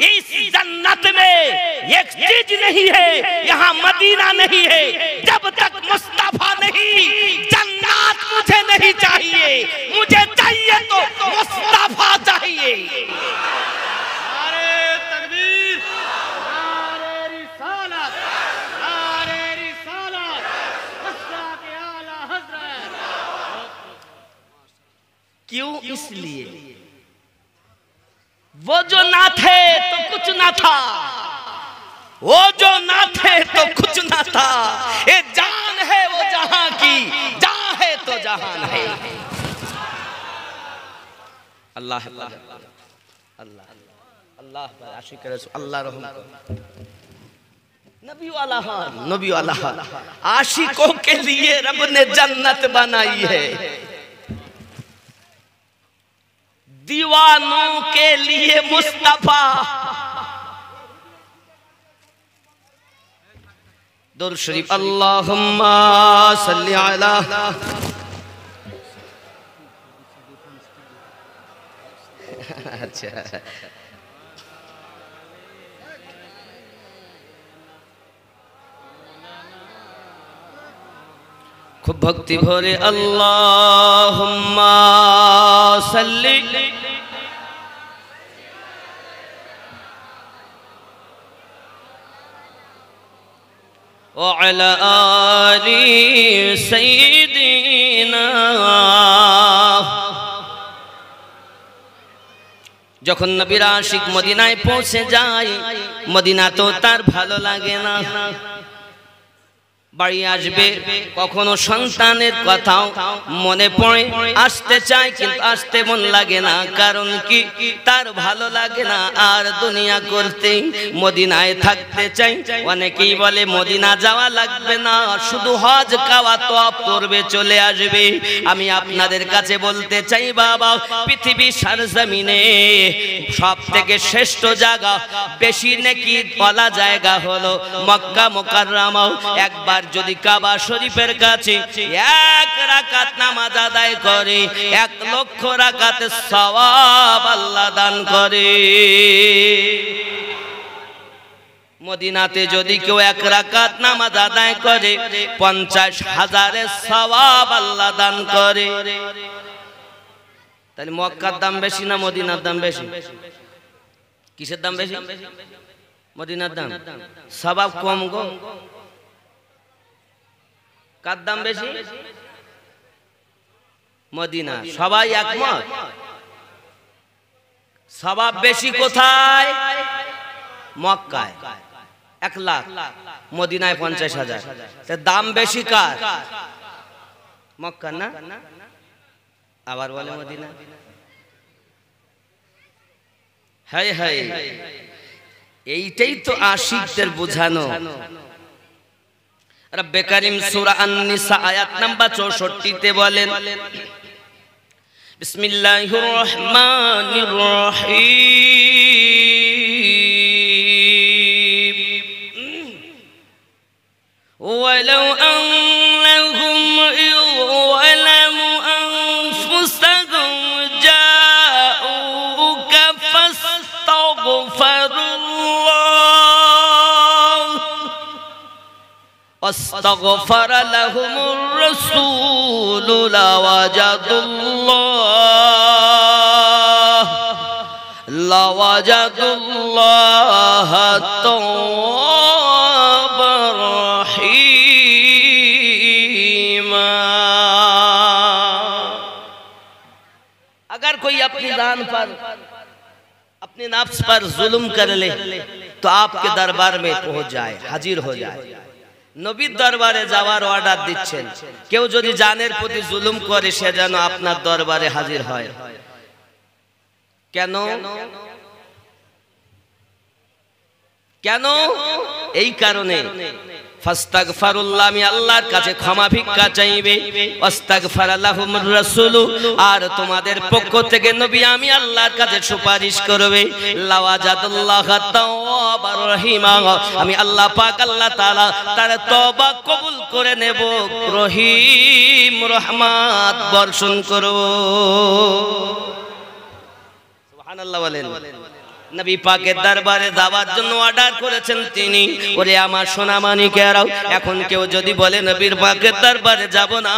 इस जन्नत में एक चीज नहीं है, यहाँ मदीना नहीं है। जब तक मुस्तफा नहीं, जन्नत मुझे नहीं चाहिए, मुझे चाहिए तो मुस्तफा चाहिए। क्यों? इसलिए वो जो ना थे तो कुछ ना था, वो जो ना थे तो कुछ ना था, ये जान है वो जहां की, जहां है तो जहान है। अल्लाह अल्लाह अल्लाह अल्लाह आशिक रसूल, अल्लाह रहम नबी वाला हाल, नबी वाला हाल। आशिकों के लिए रब ने जन्नत बनाई है, दीवानों के लिए मुस्तफा। दुरूद शरीफ अल्लाहुम्मा सल्ली अला। अच्छा खूब भक्ति भरे अल्लाहुम्मा सल्ली व अला आलि सय्यिदिना। যখন নবীর আশিক মদিনায় পৌঁছে যায়, মদিনা তো তার ভালো লাগে না। বাড়ি আসবে, কখনো সন্তানের কথাও মনে পড়ে, আসতে চায় কিন্তু আসতে মন লাগে না। কারণ কি? তার ভালো লাগে না আর দুনিয়া করতে, মদিনায় থাকতে চাই। অনেকেই বলে মদিনা যাওয়া লাগবে না, শুধু হজ কাওয়া তওয়াফ করবে চলে আসবে। আমি আপনাদের কাছে বলতে চাই বাবা, পৃথিবীর সরজমিনে সব থেকে শ্রেষ্ঠ জায়গা, বেশি নেকি বলা জায়গা হলো মক্কা মুকাররমা। একবার যদি কাবা শরীফের কাছে এক রাকাত নামাজ আদায় করে, 1 লক্ষ রাকাতের সওয়াব আল্লাহ দান করে। মদিনাতে যদি কেউ 1 রাকাত নামাজ আদায় করে, 50,000 সওয়াব আল্লাহ দান করে। তাহলে মক্কার দাম বেশি না মদিনার দাম বেশি? কিসের দাম বেশি? মদিনার দাম। সওয়াব কম গো। কার দাম বেশি? মদিনা। সবাই একমত? সওয়াব বেশি কোথায়? মক্কায় 1 লাখ, মদিনায় 50,000। দাম বেশি কার? মক্কা না? আবার বলে মদিনা। হায় হায়, এইটাই তো আশিকদের বোঝানো। রব্বে কারীম সূরা আন-নিসা আয়াত নাম্বার 64 তে বলেন, বিসমিল্লাহির রহমানির রহিম, ওয়ালাউ আন্নাহুম ইযলামু আনফুসাহুম জাউকা واستغفر لهم الرسول لوجدوا الله توابا رحيما। अगर कोई अपनी जान पर, अपने नफ्स पर जुल्म कर ले तो आपके दरबार में पहुंच जाए, हाजिर हो जाए। নবীর দরবারে যাওয়ার অর্ডার দিচ্ছেন, কেউ যদি জানের প্রতি জুলুম করে সে যেন আপনার দরবারে হাজির হয়। কেন? কেন? এই কারণে ফাস্তাগফিরুল্লাহ, আমি আল্লাহর কাছে ক্ষমা ভিক্ষা চাইবে। ওয়াস্তাগফার লাহুমুর রাসূল, আর তোমাদের পক্ষ থেকে নবী আমি আল্লাহর কাছে সুপারিশ করবে। লাওয়াজাদুল্লাহ তাওয়াবার রহিমা, আমি আল্লাহ পাক আল্লাহ তাআলা তার তওবা কবুল করে নেব, রহিম রহমত বর্ষণ করব। সুবহানাল্লাহ বলেন। নবী পাকের দরবারে যাওয়ার জন্য অর্ডার করেছেন তিনি। ওরে আমার সোনা মানিকেরাও, এখন কেউ যদি বলে নবীর পাকের দরবারে যাব না,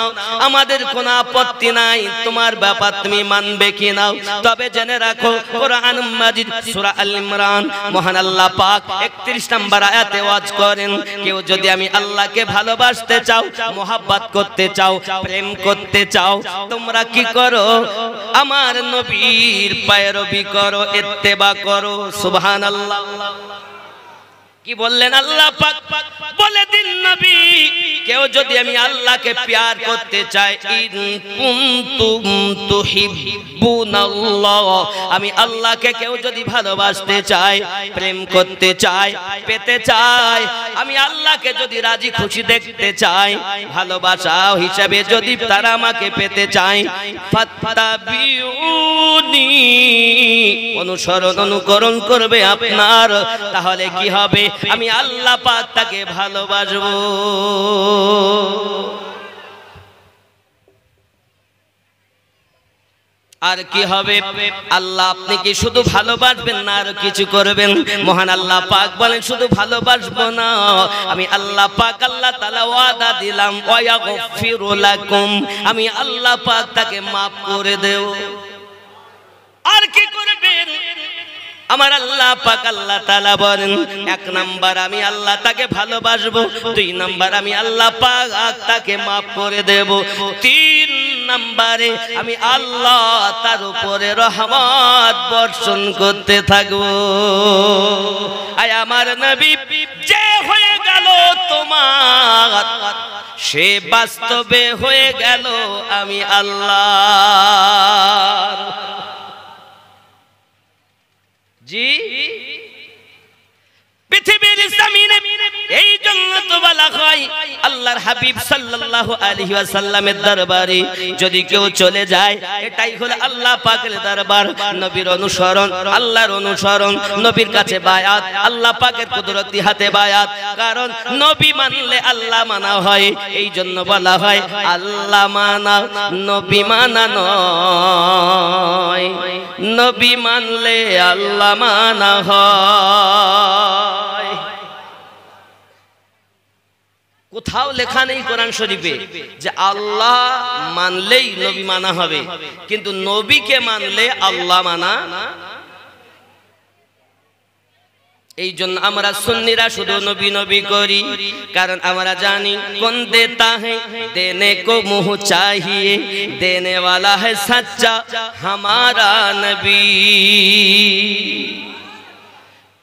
আমাদের কোনো আপত্তি নাই, তোমার ব্যাপার তুমি মানবে কি নাও। তবে জেনে রাখো, কোরআন মাজিদ সূরা আল ইমরান মহান আল্লাহ পাক 31 নম্বর আয়াতে ওয়াজ করেন, কেউ যদি আমি আল্লাহকে ভালোবাসতে চাও, মোহাব্বত করতে চাও, প্রেম করতে চাও, তোমরা কি করো? আমার নবীর পায়রবি করো, ইত্তেবা করো। সুবহানাল্লাহ। কি বললেন আল্লাহ পাক? বলে দিন নবী, কেউ যদি আমি আল্লাহকে প্যার করতে চাই, ইন কুনতুম তুহিব্বুনাল্লাহ, আমি আল্লাহকে কেউ যদি ভালোবাসতে চায়, প্রেম করতে চায়, পেতে চায়, আমি আল্লাহকে যদি রাজি খুশি দেখতে চাই, ভালোবাসা হিসাবে যদি তারা আমাকে পেতে চায়, ফাত্তাবিউনি, অনুসরণ অনুকরণ করবে আপনার, তাহলে কি হবে? আমি আল্লাহ পাক তাকে ভালোবাসবো। আর কি হবে? আল্লাহ আপনি কি শুধু ভালোবাসবেন না আর কিছু করবেন? মহান আল্লাহ পাক বলেন শুধু ভালোবাসবো না, আমি আল্লাহ পাক আল্লাহ তাআলা ওয়াদা দিলাম, ওয়া ইয়াগফিরু লাকুম, আমি আল্লাহ পাক তাকে maaf করে দেব। আর কি করবেন? আমার আল্লাহ পাক আল্লাহ তাআলা বলেন, এক নাম্বার আমি আল্লাহ তাকে ভালোবাসবো, দুই নাম্বার আমি আল্লাহ পাক তাকে maaf করে দেব, তিন নম্বরে আমি আল্লাহ তার উপরে রহমত বর্ষণ করতে থাকবো। আয় আমার নবী, যে হয়ে গেল তোমার, সে বাস্তবে হয়ে গেল আমি আল্লাহ। জি, পৃথিবীর জমিনে এই জন্য তো বলা হয় আল্লাহর হাবিব সাল্লাল্লাহু আলাইহি ওয়াসাল্লামের দরবারে যদি কেউ চলে যায়, এটাই হলো আল্লাহ পাকের দরবার। নবীর অনুসরণ, আল্লাহর অনুসরণ, নবীর কাছে বায়াত, আল্লাহ পাকের কুদরতি হাতে বায়াত। কারণ নবী মানলে আল্লাহ মানা হয়, এই জন্য বলা হয় আল্লাহ মানা নবী মানা নয়, নবী মানলে আল্লাহ মানা হয়। কোথাও লেখা নেই কোরআন শরীফে যে আল্লাহ মানলেই নবী মানা হবে, কিন্তু নবীকে মানলে আল্লাহ মানা। এই জন্য আমরা সুন্নিরা শুধু নবী নবী করি, কারণ আমরা জানি কোন দেতা है देने को मुँह चाहिए, देने वाला है सच्चा हमारा नबी।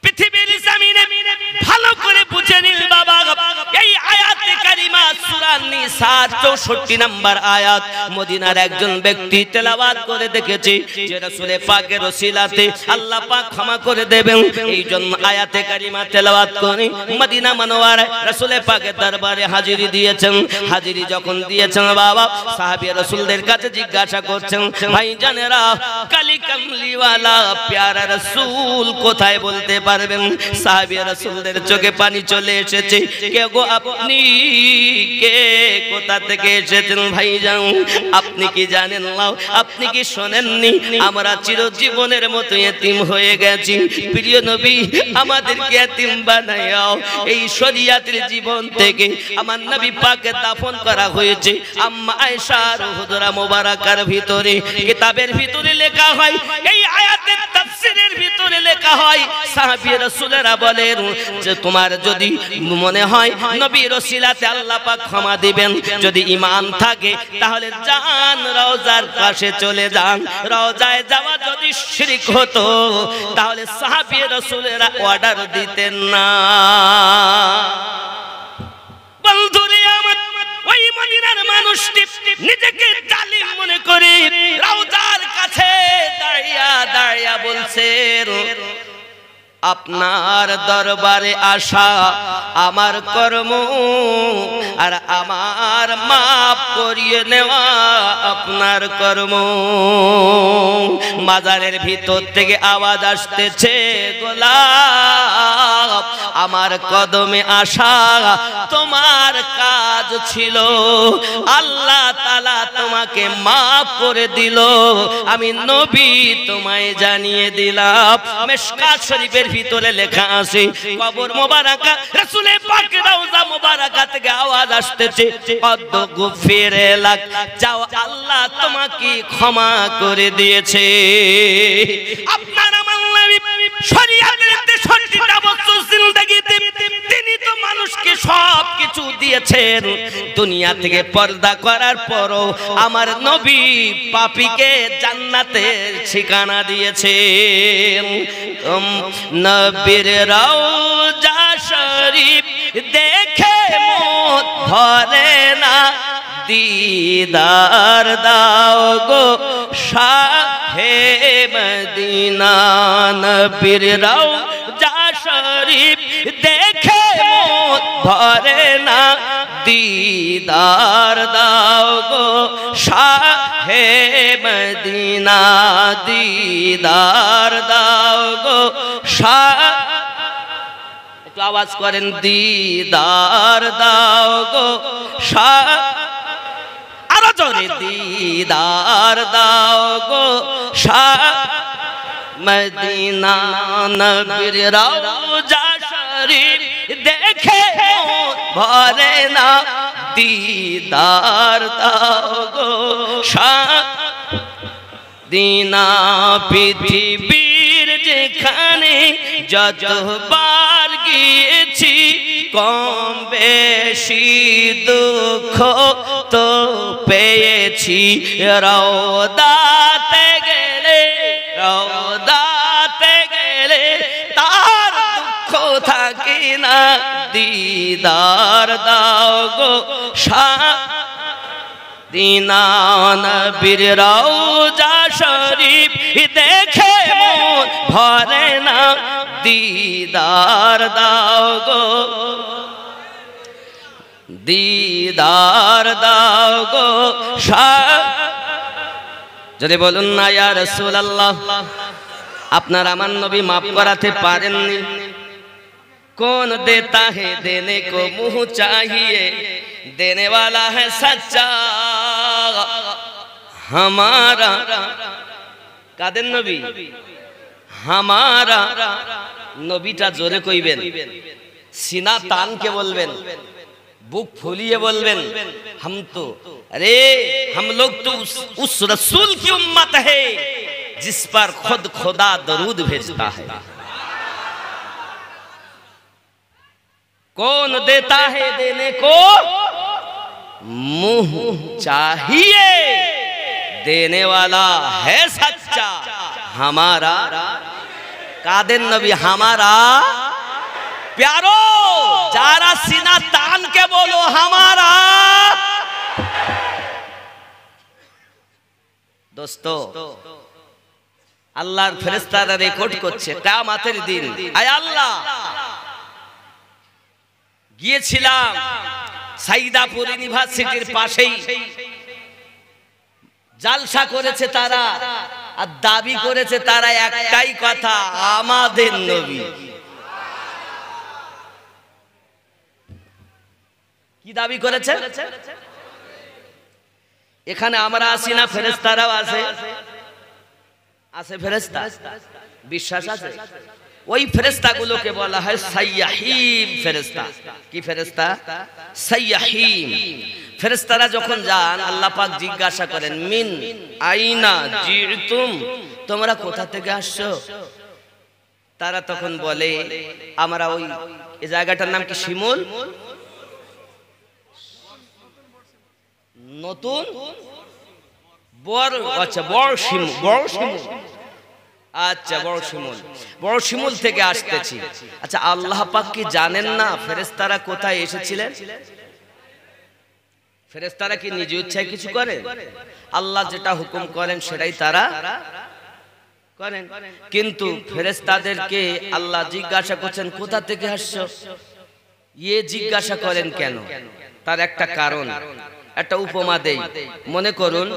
পৃথিবীর জমিনে ভালো করে বুঝে নিন বাবা, এই আয়াতে কারিমা সূরা নিসার 64 নম্বর আয়াত মদিনার একজন ব্যক্তি তেলাওয়াত করে দেখেছে যে রাসূল পাকের ওসিলাতে আল্লাহ পাক ক্ষমা করে দেবেন। এই জন্য আয়াতে কারিমা তেলাওয়াত করে মদিনা মুনাওয়ারায় রাসূল পাকের দরবারে হাজিরি দিয়েছেন। হাজিরি যখন দিয়েছেন বাবা, সাহাবী রাসূলদের কাছে জিজ্ঞাসা করছেন, ভাইজানেরা কালি কামলিওয়ালা প্যারা রাসূল কোথায় বলতে পারবেন? সাহাবী রাসূলদের চোখে পানি চলে এসেছে। কে গো আপনি? কে কোথা থেকে এসেছেন ভাইজান? আপনি কি জানেন না? আপনি কি শোনেননি? আমরা চিরজীবনের মতো এতিম হয়ে গেছি। প্রিয় নবী আমাদেরকে এতিম বানায়াও। এই শরিয়াতের জীবন থেকে আমার নবী পাকে দাফন করা হয়েছে আম্মা আয়েশার হুজরা মোবারকার ভিতরে। কিতাবের ভিতরে লেখা হয়, এই আয়াতের তাফসীরের ভিতরে লেখা হয়, সাহাবী রাসূলেরা বলেন যে তোমার যদি মনে হয় নবীর ওসিলাতে আল্লাহ পাক ক্ষমা দিবেন, যদি ঈমান থাকে তাহলে যান রওজার পাশে চলে যান। রওজায় যাওয়া যদি শিরক হতো তাহলে সাহাবী রাসূলেরা অর্ডার দিতেন না। বন্ধুরে আমার, ওই মদিনার মানুষটি নিজেকে জালিম মনে করে রওজার কাছে দাঁড়িয়ে দাঁড়িয়ে বলছে, আপনার দরবারে আসা আমার কর্ম, আর আমার মাফ করিয়ে নেওয়া আপনার কর্ম। মাজারের ভিতর থেকে আওয়াজ আসতেছে, গোলাপ আমার কদমে আসা তোমার কাজ ছিল, আল্লাহ তাআলা তোমাকে মাফ করে দিল, আমি নবী তোমায় জানিয়ে দিলাম। মিশকাত শরীফের ভিতরে লেখা আছে, কবর মোবারকা রাসূল পাকের রওজা মোবারকা থেকে আওয়াজ আসতেছে, কদ গুফিরে লাক, যাও আল্লাহ তোমাকে ক্ষমা করে দিয়েছে। আপনার আমার নবী শরীয়তের 63টা বছর জিন্দেগিতে তিনি তো মানুষকে সব কিছু দিয়েছেন। দুনিয়া থেকে পর্দা করার পরও আমার নবী পাপীকে জান্নাতের ঠিকানা দিয়েছেন। নবীর রওজা শরীফ দেখে মন ভরে না, दीदार दाओ गो शाहे मदीना। नबीर रौजा शरीफ देखे मोन भरे ना, दीदार दाओ गो शाहे मदीना। दीदार दाओ गो शाह, একটু আওয়াজ করেন, दीदार दाओ गो शाह, दीदार दाओ गो शाह मदीना। नबीर रौजा शरीफ देखे मोन भरे ना, दीदार दाओ गो शाह दीना। पृथिबीर जेखाने যতবার গিয়েছি কম বেশি দুঃখ তো পেয়েছি। রওদাতে গেলে, রওদাতে গেলে তার দুঃখ থাকে না, दीदार दाओ गो शाह दीना। नबीर रौजा शरीफ देखे मोन भरे ना, दीदार दाओ गो, दीदार दाओ गो शाह। যদি বলুন না ইয়া রাসূলুল্লাহ, আপনার আমার নবী মাফ করাতে পারেননি? कौन देता है देने को मुँह चाहिए, देने वाला है सच्चा हमारा। कादेर नबी हमारा नबीटा जोरे कइबेन, सीना तान के बोलबेन, बुक फुलिए बोलबेन, हम तो अरे हम लोग तो उस रसूल की उम्मत है जिस पर खुद खुदा दरूद भेजता है। कौन देता है देने को मुंह चाहिए, देने वाला है सच्चा हमारा। कादेर नबी हमारा प्यारो, जारा सीना तान के बोलो हमारा। दोस्तों আল্লাহর ফেরেশতারা রেকর্ড করছে কিয়ামতের দিন। আয় আল্লাহ, গিয়েছিলাম সাইদাপুর ইউনিভার্সিটির পাশেই, জালসা করেছে তারা, আর দাবি করেছে তারা একটাই কথা, আমাদের নবী। কি দাবি করেছে? এখানে আমরা আসি না, ফেরেশতারাও আছে, আছে ফেরেশতা, বিশ্বাস আছে? ওই ফেরেশতাগুলোকে বলা হয় সাইয়াহিম ফেরেশতা। কি ফেরেশতা? সাইয়াহিম। ফেরেশতারা যখন যান, আল্লাহ পাক জিজ্ঞাসা করেন, মিন আইনা জিতুম, তোমরা কোথা থেকে আসছো? তারা তখন বলে, আমরা ওই এই জায়গাটার নাম কি শিমুল, নতুন বড়, আচ্ছা বড় শিমুল, বড় শিমুল, আচ্ছা বড় শিমুল, বড় শিমুল থেকে আসতেছি। আচ্ছা আল্লাহ পাক কি জানেন না ফেরেশতারা কোথায় এসেছিলেন? ফেরেশতারা কি নিজ ইচ্ছায় কিছু করে? আল্লাহ যেটা হুকুম করেন সেটাই তারা করেন। কিন্তু ফেরেশতাদেরকে আল্লাহ জিজ্ঞাসা করছেন কোথা থেকে আসছো, ইয়ে জিজ্ঞাসা করেন কেন? তার একটা কারণ, একটা উপমা দেই। মনে করুন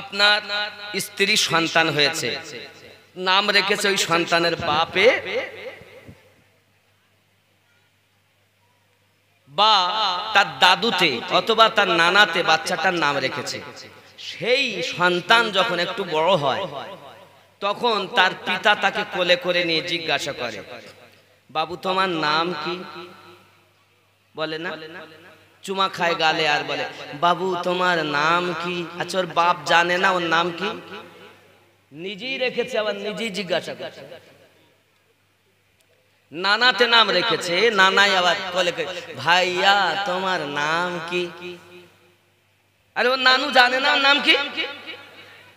আপনার স্ত্রী সন্তান হয়েছে, নাম রেখেছে ওই সন্তানের বাপে বা তার দাদুতে অথবা তার নানাতে বাচ্চাটার নাম রেখেছে। সেই সন্তান যখন একটু বড় হয় তখন তার পিতা তাকে কোলে করে নিয়ে জিজ্ঞাসা করে, বাবু তোমার নাম কি? বলে না, চুমা খায় গালে আর বলে, বাবু তোমার নাম কি? আচ্ছা ওর বাপ জানে না ওর নাম কি? নিজেই রেখেছে, আবার নিজেই জিজ্ঞাসা করছে। নানাতে নাম রেখেছে, নানাই আবার কোলে করে, ভাইয়া তোমার নাম কি? আরে ওর নানু জানে না ওর নাম কি,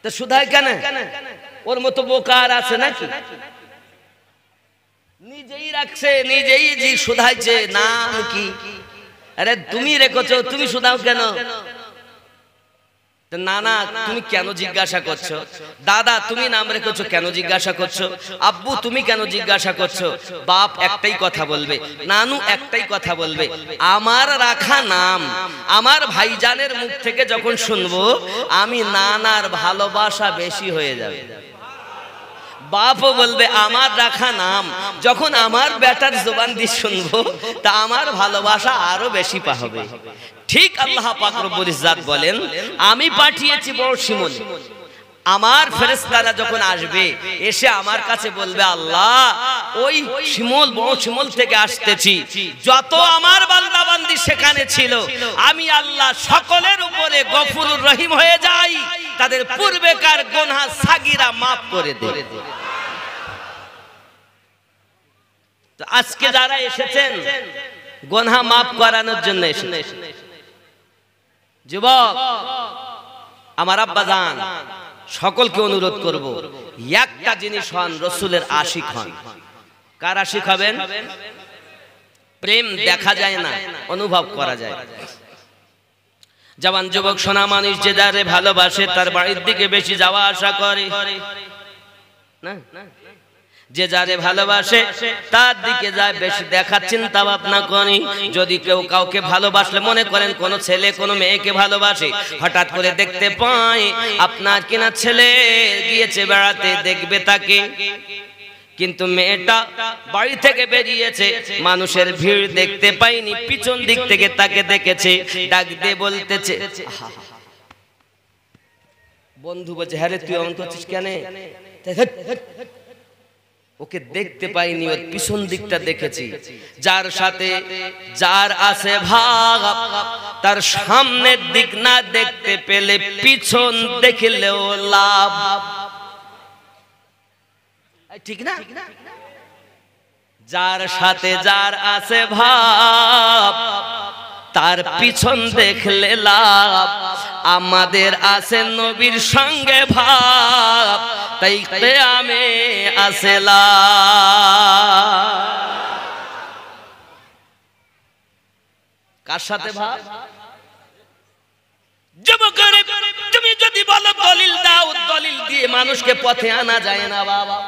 তো শুধায় কেন? ওর মতো বোকা আর আছে নাকি? নিজেই রাখছে, নিজেই জি শুধাইছে নাম কি? আরে তুমি রেখেছো, তুমি শুধাও কেন? না না, তুমি কেন জিজ্ঞাসা করছো? দাদা তুমি নাম রেখেছো, কেন জিজ্ঞাসা করছো? আব্বু তুমি কেন জিজ্ঞাসা করছো? বাপ একটাই কথা বলবে, নানু একটাই কথা বলবে, আমার রাখা নাম আমার ভাইজানের মুখ থেকে যখন শুনবো, আমি নানার ভালোবাসা বেশি হয়ে যাবে। বাপও বলবে আমার রাখা নাম যখন আমার বেটার জবান দিয়ে শুনবো, তা আমার ভালোবাসা আরো বেশি পাবে। ঠিক আল্লাহ পাক রব্বুল ইজ্জাত বলেন, আমি পাঠিয়েছি বড় শিমুল। আমার ফেরেশতারা যখন আসবে, এসে আমার কাছে বলবে, আল্লাহ ওই শিমুল, বড় শিমুল থেকে আসতেছি, যত আমার বান্দা বান্দি সেখানে ছিল, আমি আল্লাহ সকলের উপরে গফুরুর রহিম হয়ে যাই, তাদের পূর্বেকার গুনাহ সাগীরা maaf করে দেয়। তো আজকে যারা এসেছেন গুনাহ maaf করানোর জন্য এসেছেন, যুবক আমার আব্বাজান সকলকে অনুরোধ করব, একটা জিনিস হন, রাসূলের আশিক হন। কার আশিক হবেন? প্রেম দেখা যায় না, অনুভব করা যায়। জওয়ান যুবক সোনা মানুষ যে যারে ভালোবাসে তার বাড়ির দিকে বেশি যাওয়া আসা করে না, যে যারে ভালোবাসে তার দিকে যায় বেশি দেখার চিন্তা ভাবনা করে। যদি কেউ কাউকে ভালোবাসলে, মনে করেন কোন ছেলে কোন মেয়েকে ভালোবাসে, হঠাৎ করে দেখতে পায় আপনার কিনা ছেলে গিয়েছে বেড়াতে, দেখবে তাকে, কিন্তু মেয়েটা বাড়ি থেকে বেরিয়েছে, মানুষের ভিড় দেখতে পাইনি, পিছন দিক থেকে তাকে দেখেছে, ডাক দিয়ে বলতেছে, বন্ধু বলছে, হ্যাঁ রে তুই এমন করছিস কেন? ওকে দেখতে পাইনি, ওর পিছন দিকটা দেখেছি। যার সাথে যার আছে ভাগ, তার সামনের দিক না দেখতে পেলে পিছন দেখলেও লাভ, ঠিক না? যার সাথে যার আছে ভাব, তার পিছন দেখলে লাভ। আমাদের আছে নবীর সঙ্গে ভাব, তাই কিয়ামে আছে লাভ। কার সাথে ভাব? যুবকরে তুমি যদি বলো দলিল দাও, দলিল দিয়ে মানুষকে পথে আনা যায় না বাবা।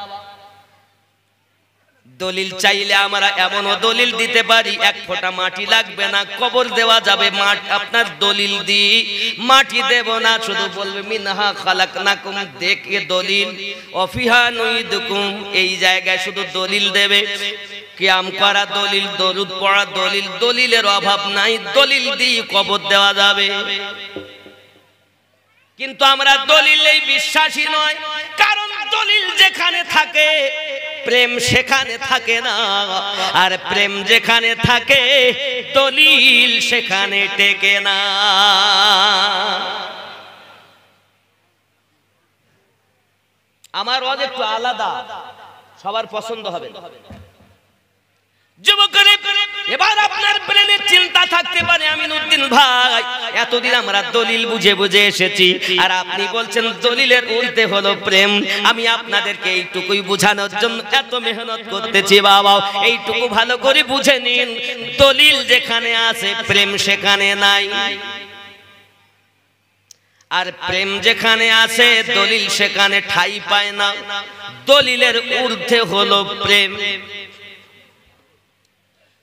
দলিল চাইলে আমরা এমনও দলিল দিতে পারি, এক ফোঁটা মাটি লাগবে না, কবর দেওয়া যাবে। মাটি আপনার দলিল দি, মাটি দেব না, শুধু বলবে মিনহা খালাকনাকুম, দেখে দলিল, অফিহা নুইদুকুম, এই জায়গায় শুধু দলিল দেবে। কিয়াম করা দলিল, দরুদ পড়া দলিল, দলিলের অভাব নাই, দলিল দিয়ে কবর দেওয়া যাবে। কিন্তু আমরা দলিলেই বিশ্বাসী নয়, কারণ দলিল যেখানে থাকে প্রেম সেখানে থাকে না, আর প্রেম যেখানে থাকে দলিল সেখানে টেকে না। আমার ওয়াজ একটু আলাদা, সবার পছন্দ হবে। যুবকরে এবার আপনার ব্রেনে চিন্তা থাকতে পারে, আমিনউদ্দিন ভাই এতদিন আমরা দলিল বুঝে বুঝে এসেছি, আর আপনি বলছেন দলিলের উল্টে হলো প্রেম। আমি আপনাদেরকে এইটুকুই বোঝানোর জন্য এত মেহনত করতেছি বাবা, এইটুকু ভালো করে বুঝে নিন, দলিল যেখানে আছে প্রেম সেখানে নাই, আর প্রেম যেখানে আছে দলিল সেখানে ঠাঁই পায় না। দলিলের ঊর্ধ্বে হলো প্রেম।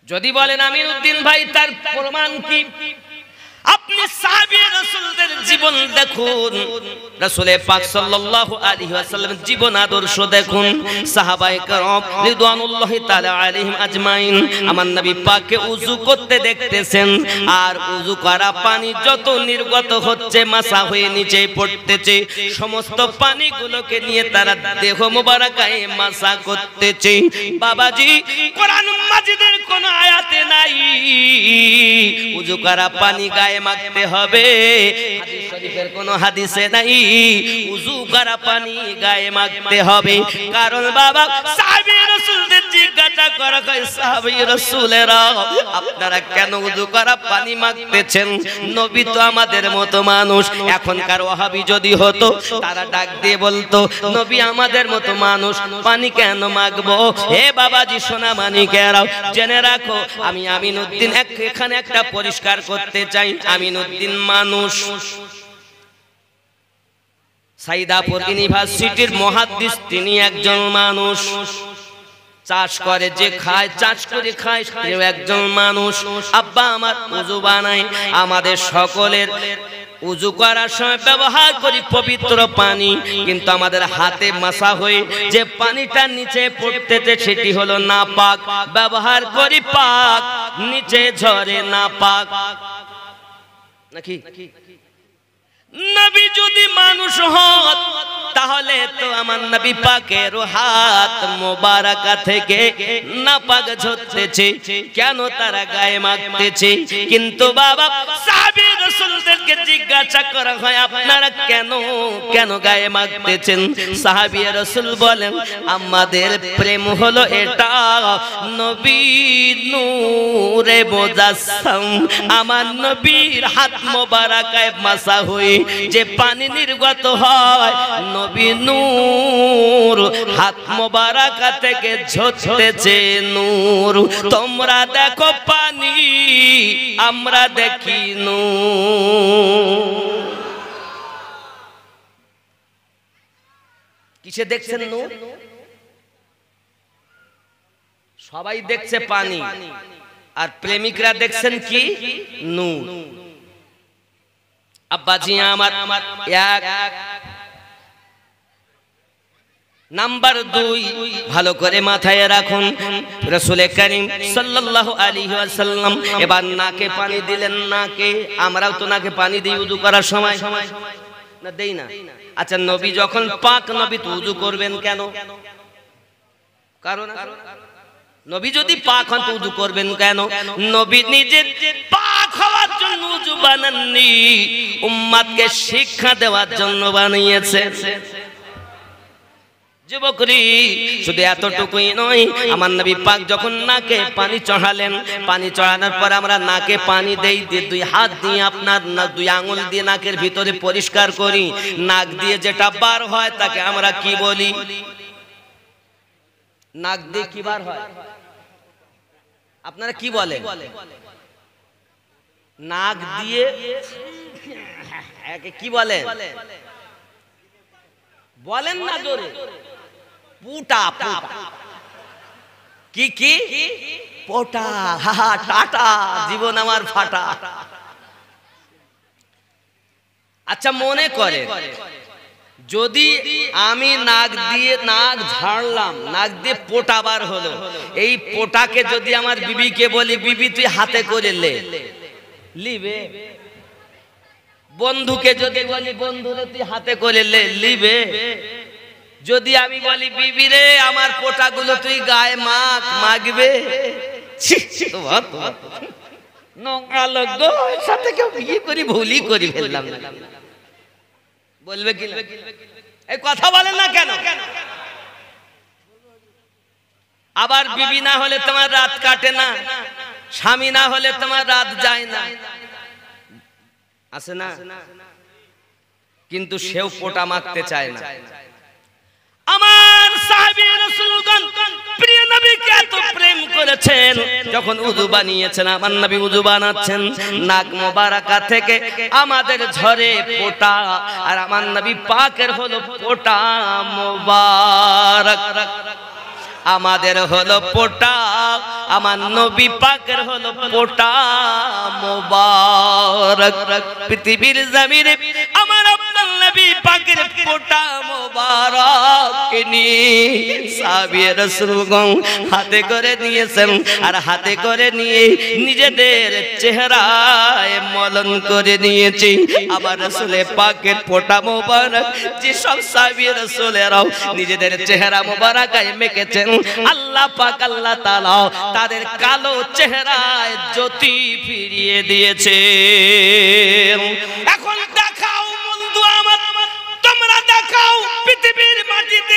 যদি বলেন আমিনউদ্দিন ভাই তার প্রমাণ কি, আপনি সাহাবী রাসূলদের জীবন দেখুন, রাসূল পাক সাল্লাল্লাহু আলাইহি ওয়াসাল্লামের জীবন আদর্শ দেখুন। সাহাবায়ে কেরাম রিদওয়ানুল্লাহি তাআলা আলাইহিম আজমাইন আমার নবী পাককে ওযু করতে দেখতেছেন, আর ওযু করা পানি যত নির্গত হচ্ছে মাসা হয়ে নিচে পড়তেছে, সমস্ত পানিগুলোকে নিয়ে তারা দেহ মোবারকায়ে মাসা করতেছে। বাবাজি কোরআন মাজিদের কোন আয়াতে নাই ওযু করা পানি গায়ে মাখতে হবে, হাদিস শরীফের কোন হাদিসে নাই ওযু করা পানি গায়ে মাখতে হবে। কারণ বাবা সাহাবী রাসূলদের জিজ্ঞাসা করা হয় সাহাবী রাসূলেরা আপনারা কেন ওযু করা পানি মাখতেছেন? নবী তো আমাদের মতো মানুষ। এখনকার ওয়াহাবী যদি হতো তারা ডাক দিয়ে বলতো নবী আমাদের মতো মানুষ, পানি কেন মাখবো? হে বাবাজি সোনা মানিকেরাও জেনে রাখো, আমি আমিনউদ্দিন এখানে একটা পরিষ্কার করতে চাই। আমিনউদ্দিন মানুষ, সাইদাপুর ইউনিভার্সিটির মুহাদ্দিস, তিনি একজন মানুষ। চাষ করে যে খায়, চাষ করে খায়, সেও একজন মানুষ। আব্বা আমার ওযু বানায়, আমাদের সকলের ওযু করার সময় ব্যবহার করি পবিত্র পানি, কিন্তু আমাদের হাতে মাসা হয়ে যে পানিটা নিচে পড়তেছে সেটি হলো নাপাক। ব্যবহার করি পাক, নিচে ঝরে নাপাক নাকি? নবী যদি মানুষ হত তাহলে তো আমার নবী পাকের হাত মোবারকা থেকে নাপাক ঝরতেছে, কেন তারা গায়ে মাখতেছে? কিন্তু বাবা সাহাবী রাসূলদেরকে জিজ্ঞাসা করা হয় আপনারা কেন কেন গায়ে মাখতেছেন? সাহাবী রাসূল বলেন আমাদের প্রেম হলো এটা, নবী নূরে মুজাসসাম, আমার নবীর হাত মোবারকায় মাসা হয়ে যে পানি নির্গত হয়, নবী নূর হাত মোবারকা থেকে ঝরতেছে নূর। তোমরা দেখো পানি, আমরা দেখি নূর। কিসে দেখছেন নূর? সবাই দেখছে পানি, আর প্রেমিকরা দেখছেন কি? নূর। আব্বাজি আমার এক নাম্বার 2 ভালো করে মাথায় রাখুন, রাসূল করিম সাল্লাল্লাহু আলাইহি ওয়াসাল্লাম এবার নাকে পানি দিলেন। নাকে আমরাও তো নাকে পানি দিই ওযু করার সময়, না দেই না? আচ্ছা নবী যখন পাক, নবী তো ওযু করবেন কেন? কারণ নবী যদি পাক হন তো ওযু করবেন কেন? নবী নিজে পাক হওয়ার জন্য ওযু বানাননি, উম্মতকে শিক্ষা দেওয়ার জন্য বানিয়েছেন। যুবকরি শুধু এতটুকুই নয়, আমার নবী পাক যখন নাকে পানি চড়ালেন, পানি চড়ানোর পর আমরা নাকে পানি দেই, দুই হাত দিয়ে আপনার দুই আঙ্গুল দিয়ে নাকের ভিতরে পরিষ্কার করি। নাক দিয়ে যেটা বার হয় তাকে আমরা কি বলি? নাক দিয়ে কি বার হয় আপনারা কি বলেন? নাক দিয়ে কি বলেন? বলেন না জোরে। পুটা। কি কি? পোটা। টাটা, জীবন আমার ফাটা। আচ্ছা মনে করে যদি আমি নাক দিয়ে নাক ঝাড়লাম, নাক দিয়ে পোটা বার হলো, এই পোটাকে যদি আমার বিবিকে বলি বিবি তুই হাতে করে লিবে? বন্ধুকে যদি বলি বন্ধুরে তুই হাতে করে লিবে? যদি আমি বলি বিবি রে আমার পোটাগুলো তুই গায়ে মাখবে? নোংরা লোক গো, এর সাথে কেউ বিয়ে করি ভুলই করি ফেললাম না, বলবে কি? এই কথা বলেন না কেন? আবার বিবি না হলে তোমার রাত কাটে না, স্বামী না হলে তোমার রাত যায় না, আছে না? কিন্তু সেও পোটা মাখতে চায় না। আমার সাহাবী রাসূলগণ প্রিয় নবীকে এত প্রেম করেছেন, যখন উযু বানিয়েছেন, আমার নবী উযু বানাচ্ছেন, নাক মোবারকা থেকে আমাদের ঝরে পোটা, আর আমার নবী পাকের হলো পোটা মোবারক। আমাদের হলো পোটা, আমার নবী পাকের হলো পোটা মোবারক। পৃথিবীর জমিনে আমার আপনার নবী পাকের পোটা মোবারক নিয়ে সাহাবী রাসূলগণ হাতে করে নিয়েছেন, আর হাতে করে নিয়ে নিজেদের চেহারায় মলন করে নিয়েছে। আবার রাসূলে পাকের পোটা মোবারক যেসব সাহাবী রাসূলেরাও নিজেদের চেহারা মোবারকায় মেখেছেন, আল্লাহ পাক আল্লাহ তাআলা তাদের কালো চেহারায় জ্যোতি ফিরিয়ে দিয়েছে। এখন দেখাও বন্ধু আমার, তোমরা দেখাও পৃথিবীর মাটিতে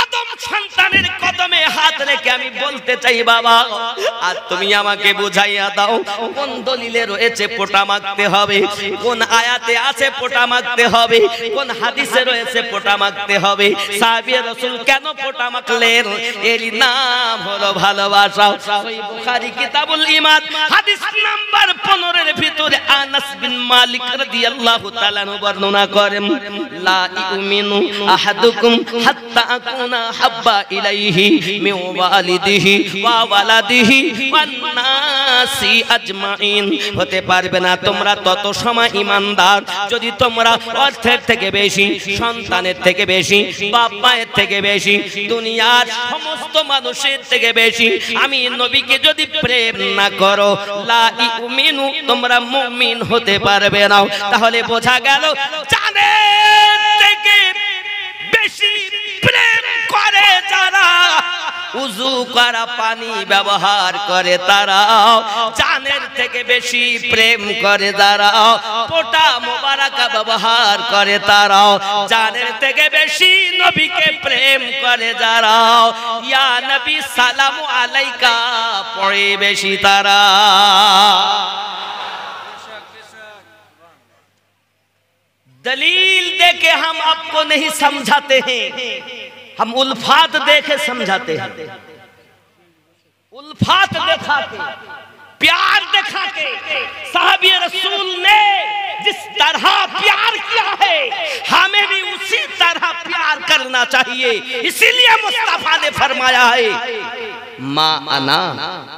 আদম সন্তানের কদমে হাত রেখে আমি বলতে বলতে চাই বাবা, আর তুমি আমাকে বুঝাইয়া দাও কোন দলিলে রয়েছে পোটা মাখতে হবে, কোন আয়াতে আছে পোটা মাখতে হবে, কোন হাদিসে রয়েছে পোটা মাখতে হবে। সাহাবী রাসূল কেন পোটা মাখলেন? এর নাম হলো ভালোবাসা। সহিহ বুখারী কিতাবুল ঈমান হাদিস নাম্বার 15 এর ভিতরে আনাস বিন মালিক রাদিয়াল্লাহু তাআলা বর্ণনা করেন, লা ইউমিনু আহাদুকুম হাত্তা আকুনা হাব্বা ইলাইহি মিন ওয়ালিদিহি ওয়া ওয়ালাদিহি ওয়ান নাসি আজমাইন। হতে পারবে না তোমরা তত সময় ঈমানদার যদি তোমরা অর্থের থেকে বেশি, সন্তানের থেকে বেশি, বাপ মায়ের থেকে বেশি, দুনিয়ার সমস্ত মানুষের থেকে বেশি আমি নবীকে যদি প্রেম না করো, লা ইউমিনু তোমরা মুমিন হতে পারবে না। তাহলে বোঝা গেল জানের থেকে বেশি প্রেম করে যারা, উযু করা পানি ব্যবহার করে তারা, জানের থেকে বেশি প্রেম করে যারা, পোটা মোবারকা ব্যবহার করে তারা, জানের থেকে বেশি নবীকে প্রেম করে যারা, ইয়া নবী সালামু আলাইকা পড়ে বেশি তারা। दलील देके हम आपको नहीं समझाते हैं, हम उल्फात देके समझाते हैं। उल्फात दिखा के, प्यार दिखा के साहबी रसूल ने जिस तरह प्यार किया है हमें भी उसी तरह प्यार करना चाहिए। इसीलिए मुस्तफा ने फरमाया है मा अना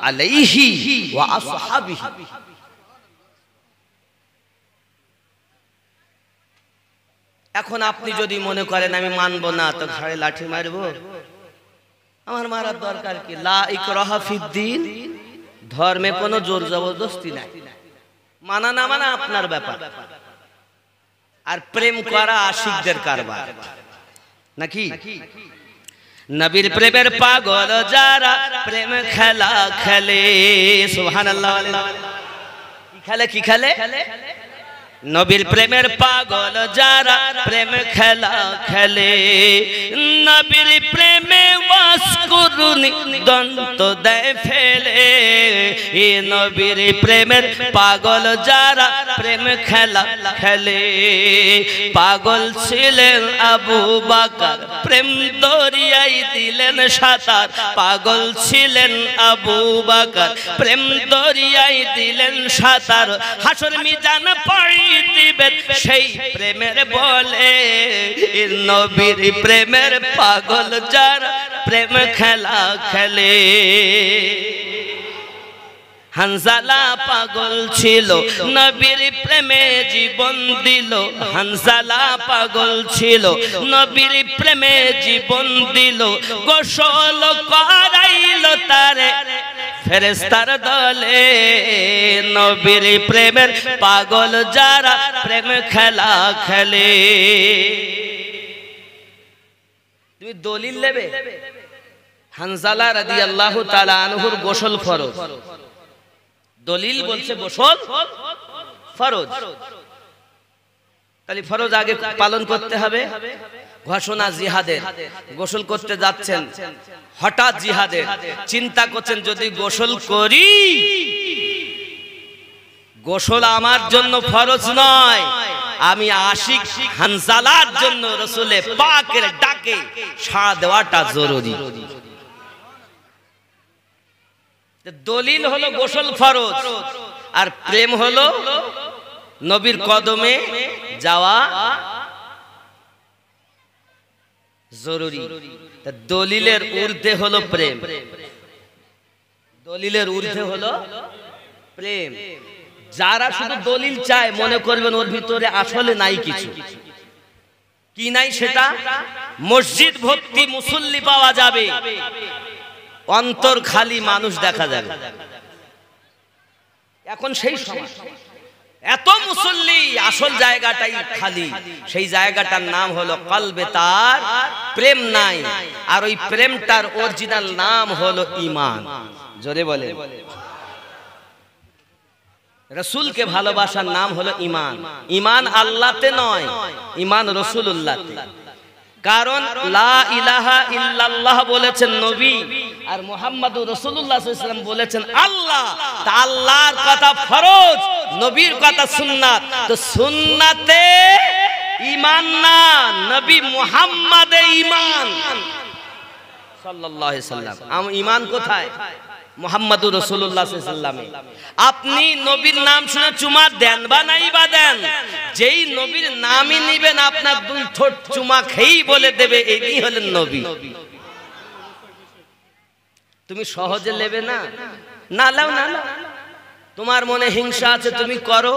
अलैहि व अस्हाबिही। এখন আপনি যদি মনে করেন আমি মানবো না তো ঘাড়ে লাঠি মারবো, আমার মারার দরকার কি? লা ইকরাহা ফিদ্দিন, ধর্মে কোনো জোর জবরদস্তি নাই, মানা না মানা আপনার ব্যাপার। আর প্রেম করা আশিকদের কারবার নাকি? নবীর প্রেমের পাগল যারা প্রেম খেলা খেলে, সুবহানাল্লাহ। কি খেলে? কি খেলে? নবীর প্রেমের পাগল যারা প্রেম খেলা খেলে, নবীর প্রেমে ওয়াসকুরুনি দন্ত দেয় ফেলে। এ নবীর প্রেমের পাগল যারা প্রেম খেলা খেলে, পাগল ছিলেন আবু বকর প্রেম দরিয়ায় দিলেন সাঁতার, পাগল ছিলেন আবু বকর প্রেম দরিয়ায় দিলেন সাঁতার। হাসর মিজান পড়ি দিবেন সেই প্রেমের বলে, নবীর প্রেমের পাগল যারা প্রেম খেলা খেলে। হানজালা পাগল ছিল নবীর প্রেমে জীবন দিল, হানজালা পাগল ছিল নবীর প্রেমে জীবন দিল, গোসল করাইল তারে ফেরেশতার দলে। নবীর প্রেমের পাগল যারা প্রেম খেলা খেলে। তুমি দলিল নেবে হানজালা রাদিয়াল্লাহু তাআলা আনহুর গোসল ফরজ, দলিল বলছে গোসল ফরজ, তাহলে ফরজ আগে পালন করতে হবে। ঘোষণা জিহাদের, গোসল করতে যাচ্ছেন, হঠাৎ জিহাদের চিন্তা করছেন যদি গোসল করি, গোসল আমার জন্য ফরজ নয়, আমি আশিক হানজালার জন্য রাসূলে পাকের ডাকে সাড়া দেওয়াটা জরুরি। দলিল হলো গোসল ফরজ, আর প্রেম হলো নবীর কদমে যাওয়া জরুরি। দলিলের ঊর্ধ্বে হলো প্রেম, দলিলের ঊর্ধ্বে হলো প্রেম। যারা শুধু দলিল চায় মনে করবেন ওর ভিতরে আসলে নাই কিছু। কি নাই সেটা? মসজিদ ভর্তি মুসল্লি পাওয়া যাবে, অন্তর খালি মানুষ দেখা যাবে। এখন সেই সময় এত মুসল্লি, আসল জায়গাটাই খালি। সেই জায়গাটার নাম হলো কলবে, তার প্রেম নাই। আর ওই প্রেমটার অরিজিনাল নাম হলো ঈমান। জোরে বলে, রাসূলকে ভালোবাসার নাম হলো ঈমান। ঈমান আল্লাহতে নয়, ঈমান রাসূলুল্লাহতে। কারণ লা ইলাহা ইল্লাল্লাহ বলেছেন নবী, আর মুহাম্মাদুর রাসূলুল্লাহ সাল্লাল্লাহু আলাইহি ওয়াসাল্লাম বলেছেন আল্লাহ, তা আল্লাহর কথা ফরজ, নবীর কথা সুন্নাত। তো সুন্নাতে ঈমান না, নবী মুহাম্মাদে ঈমান সাল্লাল্লাহু আলাইহি ওয়াসাল্লাম। ঈমান কোথায়? মুহাম্মাদুর রাসূলুল্লাহ সাল্লাল্লাহু আলাইহি ওয়াসাল্লামে। আপনি নবীর নাম শুনে চুমা দেন বা নাই বা দেন, যেই নবীর নামই নিবেন আপনার দুই ঠোঁট চুমা খেয়েই বলে দেবে এই হলেন নবী। তুমি সহজে নেবে না, না লাও না লাও। তোমার মনে হিংসা আছে তুমি করো,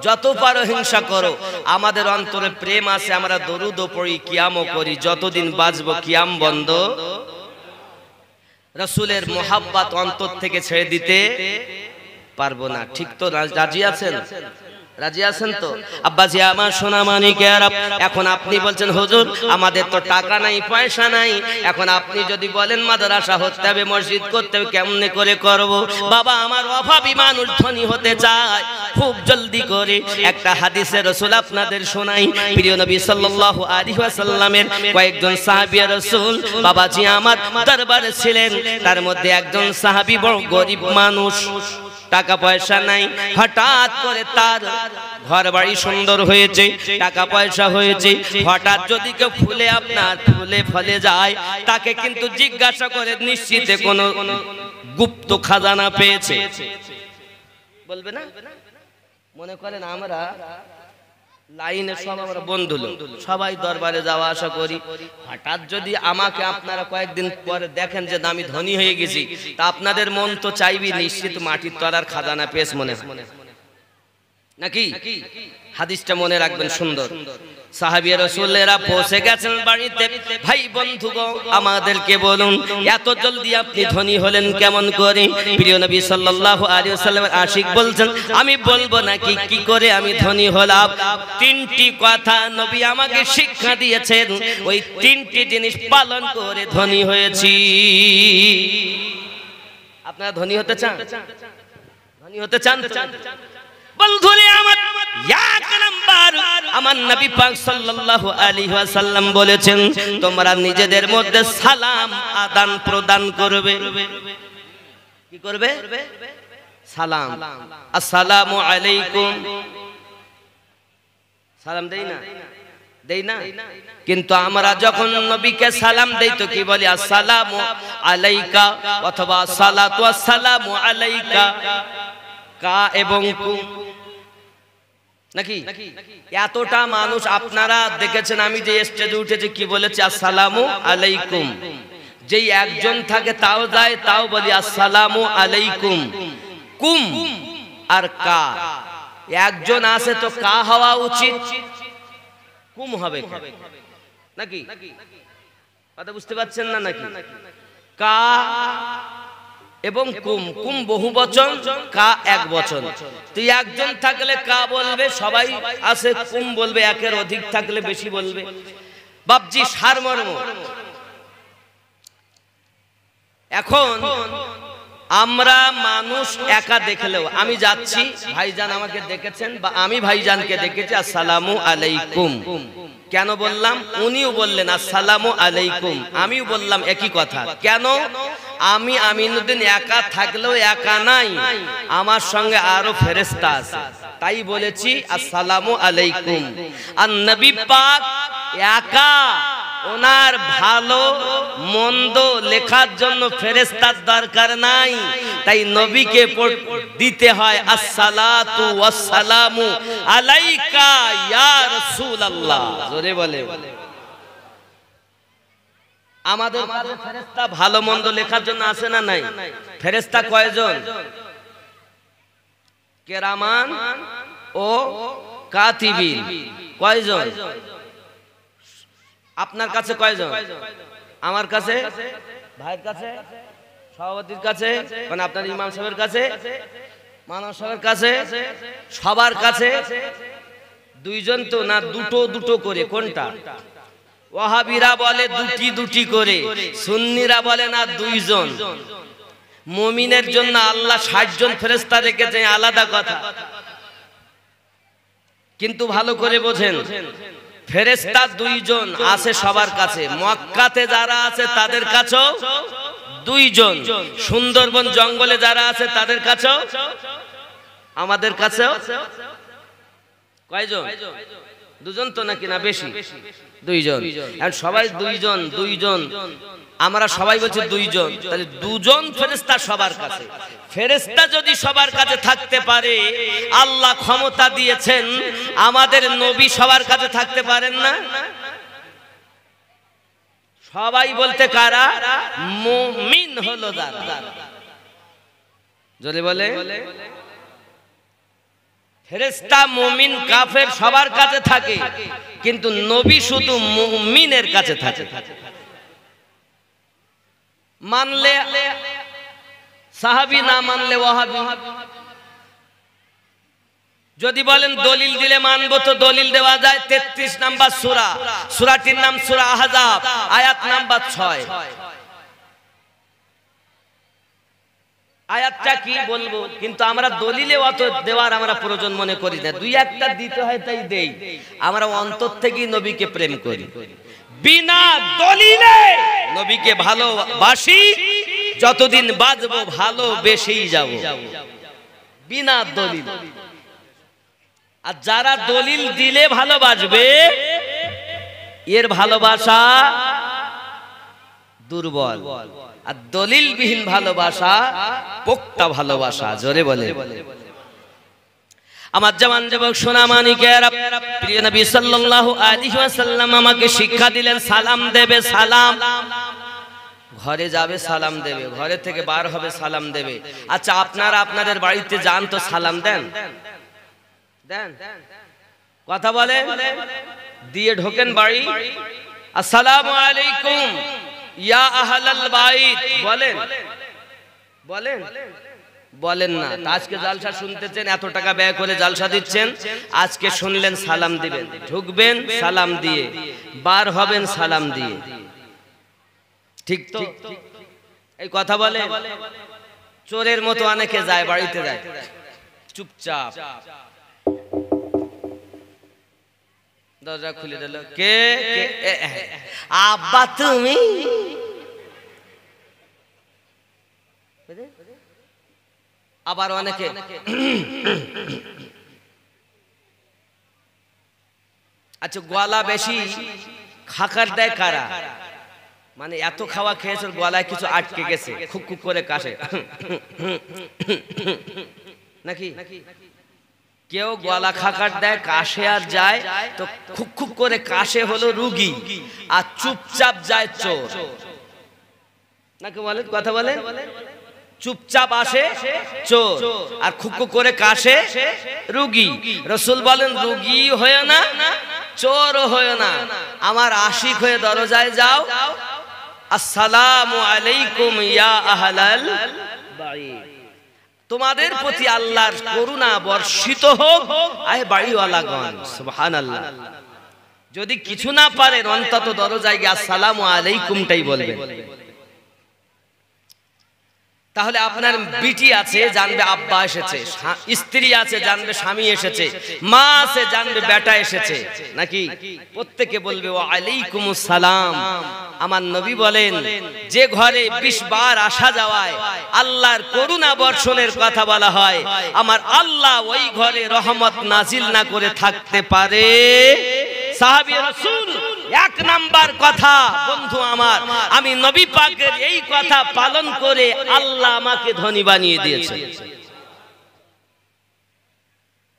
যত পারো হিংসা করো। আমাদের অন্তরে প্রেম আছে, আমরা দরুদও পড়ি, কিয়ামও করি। যতদিন বাঁচবো কিয়াম বন্ধ, রাসূলের মোহাব্বত অন্তর থেকে ছেড়ে দিতে পারবো না। ঠিক তো? রাজি আছেন? রাজি আছেন তো? আব্বাজি আমার সোনা মানিকেরা, এখন আপনি বলছেন হুজুর আমাদের তো টাকা নাই, পয়সা নাই, এখন আপনি যদি বলেন মাদ্রাসা হতে হবে, মসজিদ করতে হবে, কেমনে করে করব? বাবা আমার অভাবী মানুষ ধনী হতে চায়, খুব জলদি করে একটা হাদিসে রাসূল আপনাদের শোনাই। প্রিয় নবী সাল্লাল্লাহু আলাইহি ওয়াসাল্লামের কয়েকজন সাহাবী রাসূল বাবাজি আমার দরবারে ছিলেন। তার মধ্যে একজন সাহাবী বড় গরিব মানুষ, টাকা পয়সা নাই। হঠাৎ করে তার ঘর বাড়ি সুন্দর হয়েছে, টাকা পয়সা হয়েছে, হঠাৎ যদি কেউ ফুলে আপনার ফুলে ফলে যায়, তাকে কিন্তু জিজ্ঞাসা করে নিশ্চিতে কোনো গুপ্ত খাজানা পেয়েছে বলবে না? মনে করেন আমরা লাইনে সব আমরা বন্ধু লোক, সবাই দরবারে যাওয়া আসা করি। হঠাৎ যদি আমাকে আপনারা কয়েকদিন পরে দেখেন যে আমি ধনী হয়ে গেছি, তা আপনাদের মন তো চাইবি নিশ্চিত মাটির তলার খাজানা পেয়েছে মনে নাকি? হাদিসটা মনে রাখবেন সুন্দর। সাহাবী রাসূলেরা পৌঁছে গেছেন বাড়িতে। ভাই বন্ধুগণ আমাদেরকে বলুন এত জলদি আপনি ধনী হলেন কেমন করে? প্রিয় নবী সাল্লাল্লাহু আলাইহি ওয়াসাল্লামের আশিক বলছেন আমি বলবো নাকি কি করে আমি ধনী হলাম? তিনটি কথা নবী আমাকে শিক্ষা দিয়েছেন, ওই তিনটি জিনিস পালন করে ধনী হয়েছি। আপনারা ধনী হতে চান? ধনী হতে চান? বন্ধুরে আমার এক নাম্বার আমার নবী পাক সাল্লাল্লাহু আলাইহি ওয়াসাল্লাম বলেছেন তোমরা নিজেদের মধ্যে সালাম আদান প্রদান করবে। কি করবে? সালাম। আসসালামু আলাইকুম। সালাম দেই না? দেই না? কিন্তু আমরা যখন নবীকে সালাম দেই তো কি বলি? আসসালামু আলাইকা অথবা সালাতু আসসালামু আলাইকা। কা এবং কুম নাকি? এতটা মানুষ আপনারা দেখেছেন আমি যে স্টেজে উঠেছি কি বলেছি? আসসালামু আলাইকুম। যেই একজন থাকে তাও যায় তাও বলি আসসালামু আলাইকুম। কুম আর কা, একজন আছে তো কা হওয়া উচিত, কুম হবে নাকি? কথা বুঝতে পারছেন না নাকি? কা এবং কুম, কুম বহু বচন, কা এক বচন। তুই একজন থাকলে কা বলবে, সবাই আছে কুম বলবে, একের অধিক থাকলে বেশি বলবে। বাপজি সারমর্ম। এখন আমরা মানুষ একা দেখলেও, আমি যাচ্ছি ভাইজান আমাকে দেখেছেন বা আমি ভাইজানকে দেখেছি আসসালামু আলাইকুম, কেন বললাম? উনিও বললেন আসসালামু আলাইকুম, আমিও বললাম একই কথা। কেন? আমি আমিনুদ্দিন একা থাকলেও একা নাই, আমার সঙ্গে আরো ফেরেশতা আছে, তাই বলেছি আসসালামু আলাইকুম। আর নবী পাক একা, ওনার ভালো মন্দ লেখার জন্য ফেরেশতার দরকার নাই, তাই নবীকে দিতে হয় আসসালাতু ওয়াসসালামু আলাইকা ইয়া রাসূলুল্লাহ। জোরে বলে। আমাদের কাছে ফেরেশতা ভালো মন্দ লেখার জন্য আছে না নাই? ফেরেশতা কয়জন? কেরামান ও কাতিবিন। কয়জন? আপনার কাছে কয়জন? আমার কাছে, ভাইয়ের কাছে, সভাপতির কাছে, মানে আপনার ইমাম সাহেবের কাছে, মানব সাহেবের কাছে, সবার কাছে দুইজন তো না? দুটো দুটো করে। কোনটা? ওয়াহাবিরা বলে দুটি দুটি করে, সুন্নিরা বলে না দুইজন। মুমিনের জন্য আল্লাহ 60 জন ফেরেশতা রেখেছেন, আলাদা কথা। কিন্তু ভালো করে বোঝেন, ফেরেশতা দুইজন আছে সবার কাছে। মক্কাতে যারা আছে তাদের কাছেও দুইজন। সুন্দরবন জঙ্গলে যারা আছে তাদের কাছেও আমাদের কাছেও কয়জন? দুজন তো নাকি না বেশি? দুইজন। এখন সবাই দুইজন দুইজন, আমরা সবাই বলছি দুইজন, তাহলে দুজন ফেরেশতা সবার কাছে। ফেরেশতা যদি সবার কাছে থাকতে পারে, আল্লাহ ক্ষমতা দিয়েছেন, আমাদের নবী সবার কাছে থাকতে পারেন না? সবাই বলতে কারা? মুমিন হলো যারা। জোরে বলে। ফেরেশতা মুমিন কাফের সবার কাছে থাকে, কিন্তু নবী শুধু মুমিনের কাছে থাকে। মানলে সাহাবী, না মানলে ওয়াহাবী। যদি বলেন দলিল দিলে মানবো, তো দলিল দেওয়া যায় 33 নাম্বার সূরা, সূরাটির নাম সূরা আহজাব, আয়াত নাম্বার 6। আয়াতটা কি বলবো, কিন্তু আমরা দলিলে অত দেওয়ার আমরা প্রয়োজন মনে করি না। দুই একটা দিতে হয় তাই দেই। আমরা অন্তর থেকেই নবীকে প্রেম করি। বিনা দলিলে নবীকে ভালোবাসি, যতদিন বাঁচবো ভালোবেসেই যাব, বিনা দলিল। আর যারা দলিল দিলে ভালোবাসবে, এর ভালোবাসা দুর্বল। আর দলিলবিহীন ভালোবাসা পোক্তা ভালোবাসা। জোরে বলে। আমার জওয়ান যুবক সোনা মানিকেরা, প্রিয় নবী সাল্লাল্লাহু আলাইহি ওয়াসাল্লাম আমাকে শিক্ষা দিলেন, সালাম দেবে। সালাম ঘরে যাবে, সালাম দেবে। ঘরে থেকে বার হবে, সালাম দেবে। আচ্ছা, আপনারা আপনাদের বাড়িতে যান তো সালাম দেন? দেন? কথা বলে দিয়ে ঢোকেন বাড়ি, আসসালামু আলাইকুম ইয়া আহলাল বাইত বলেন? বলেন? বলেন না। আজকে জালসা শুনতেছেন, এত টাকা ব্যয় করে জালসা দিচ্ছেন, আজকে শুনলেন সালাম দিবেন। ঢুকবেন সালাম দিয়ে, বার হবেন সালাম দিয়ে। ঠিক তো? এই কথা বলে। চোরের মতো অনেকে যায়, বাড়িতে যায় চুপচাপ, দরজা খুলে দিল, কে? আব্বা তুমি? আবার অনেকে আচ্ছা, গলা বেশি খাকার দেয় কারা? মানে এত খাওয়া খেয়েছে, গলায় কিছু আটকে গেছে, খুব খুব করে কাশে নাকি? কেউ গলা খাকার দেয়, কাশে আর যায় তো খুব খুব করে কাশে হলো রুগী, আর চুপচাপ যায় চোর। নাকি বলেন? কথা বলে। চুপচাপ আসে চোর, আর খুব খুব করে কাশে রুগী। রাসূল বলেন, রুগী হয় না, চোর হয় না, আমার আশিক হয়ে দরজায় যাও, আসসালামু আলাইকুম ইয়া আহলাল বাইত, তোমাদের প্রতি আল্লাহর করুণা বর্ষিত হোক, আয় বাড়িওয়ালাগণ। সুবহানাল্লাহ। যদি কিছু না পারেন, অন্তত দরজায় গিয়ে আসসালামু আলাইকুমটাই বলবেন। তাহলে আপনার বিটি আছে, জানবে আব্বা এসেছে, স্ত্রী আছে, জানবে স্বামী এসেছে, মা আছে, জানবে বেটা এসেছে, নাকি? প্রত্যেকে বলবে ওয়া আলাইকুমুস সালাম। আমার নবী বলেন, যে ঘরে 20 বার আসা যাওয়ায় আল্লাহর করুণা বর্ষণের কথা বলা হয়, আমার আল্লাহ ওই ঘরে রহমত নাজিল না করে থাকতে পারে? সাহাবী রাসূল এক নাম্বার কথা, বন্ধু আমার, আমি নবী পাকের এই কথা পালন করে আল্লাহ আমাকে ধনী বানিয়ে দিয়েছে।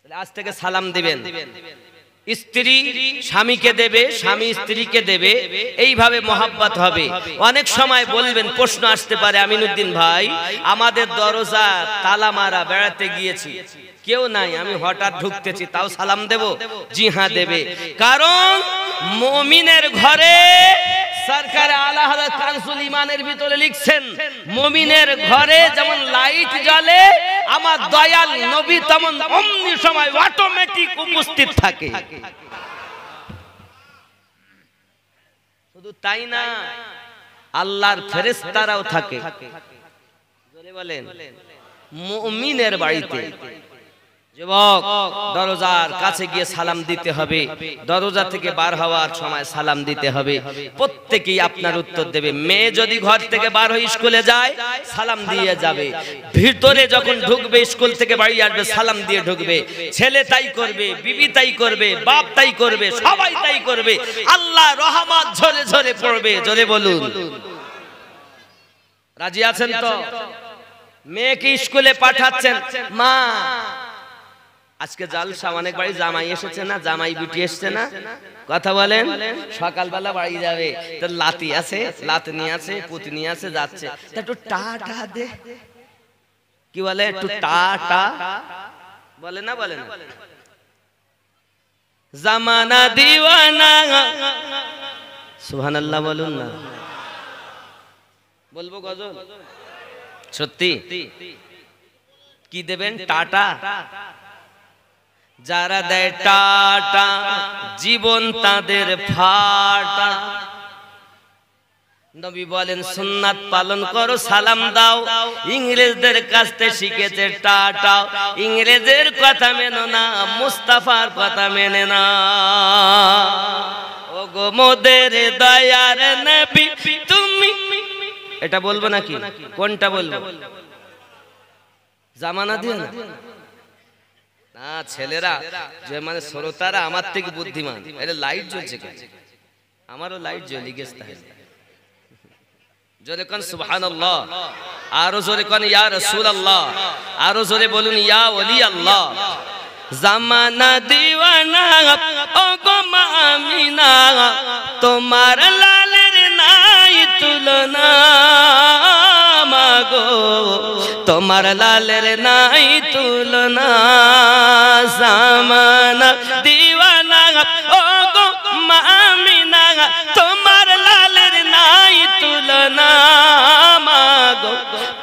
আজ থেকে সালাম দিবেন। স্ত্রী স্বামীকে দেবে, স্বামী স্ত্রীকে দেবে, এইভাবে মহব্বত হবে। অনেক সময় বলবেন, প্রশ্ন আসতে পারে, আমিনুদ্দিন ভাই, আমাদের দরজা তালা মারা, বেড়াতে গিয়েছি, কেউ নাই, আমি হঠাৎ ঢুকতেছি, তাও সালাম দেব? জি হ্যাঁ দেবে। কারণ মুমিনের ঘরে সরকার আলা হযরত কানসুল ঈমানের ভিতরে লিখছেন, মুমিনের ঘরে যেমন লাইট জ্বলে, আমার দয়াল নবী তেমন অমনি সময় অটোমেটিক উপস্থিত থাকে। শুধু তাই না, আল্লাহর ফেরেশতারাও থাকে। জোরে বলেন, মুমিনের বাড়িতে যুবক দরজার কাছে গিয়ে সালাম দিতে হবে, দরজা থেকে বার হওয়ার সময় সালাম দিতে হবে। প্রত্যেকেই আপনার উত্তর দেবে। মেয়ে যদি ঘর থেকে বার হয়ে স্কুলে যায় সালাম দিয়ে যাবে, ভিতরে যখন ঢুকবে স্কুল থেকে বাড়ি আসবে সালাম দিয়ে ঢুকবে। ছেলে তাই করবে, বিবি তাই করবে, বাপ তাই করবে, সবাই তাই করবে। আল্লাহ রহমত ঝরে ঝরে পড়বে। জোরে বলুন রাজি আছেন তো? মেয়েকে স্কুলে পাঠাচ্ছেন, মা আজকে জালসা, অনেক বাড়ি জামাই এসেছে না, জামাই বিটি এসেছে না, কথা বলেন। সকালবেলা বাড়ি যাবে, তো লাতি আছে, লাত নিয়ে আছে, পুঁতি নিয়ে আছে, যাচ্ছে, একটু টাটা দে, কি বলে, একটু টাটা বলে না, বলে না? জামানা দিওয়ানা, সুবহানাল্লাহ বলুন না। বলবো গজল? সত্যি কি দেবেন? টাটা। যারা দেয় টাটা জীবন তাদের ফাটা। নবী বলেন সুন্নাত পালন করো, সালাম দাও। ইংরেজদের কাছ থেকে শিখেছে টাটা। ইংরেজের কথা মেনো না, মুস্তাফার কথা মেনে না। ও গো মোদের দয়ার নবী তুমি, এটা বলবো নাকি? কোনটা বলবো? জামানা দিয়ে না না, ছেলেরা যে মানে শ্রোতারা আমার থেকে বুদ্ধিমান। এটা লাইট জ্বলছে কেন? আমারও লাইট জ্বলে গেছে। জোরে কোন সুবহানাল্লাহ, আরো জোরে কোন ইয়া রাসূলুল্লাহ, আরো জোরে বলুন ইয়া ওলি আল্লাহ। জামানা দিওয়ানা ও গো মা আমিনা, তোমার লালের নাই তুলনা। মাগো তোমার লালের নাই তুলনা। জামানা দিওয়ানা ও গো মা আমিনা, তোমার লালের নাই তুলনা। মাগো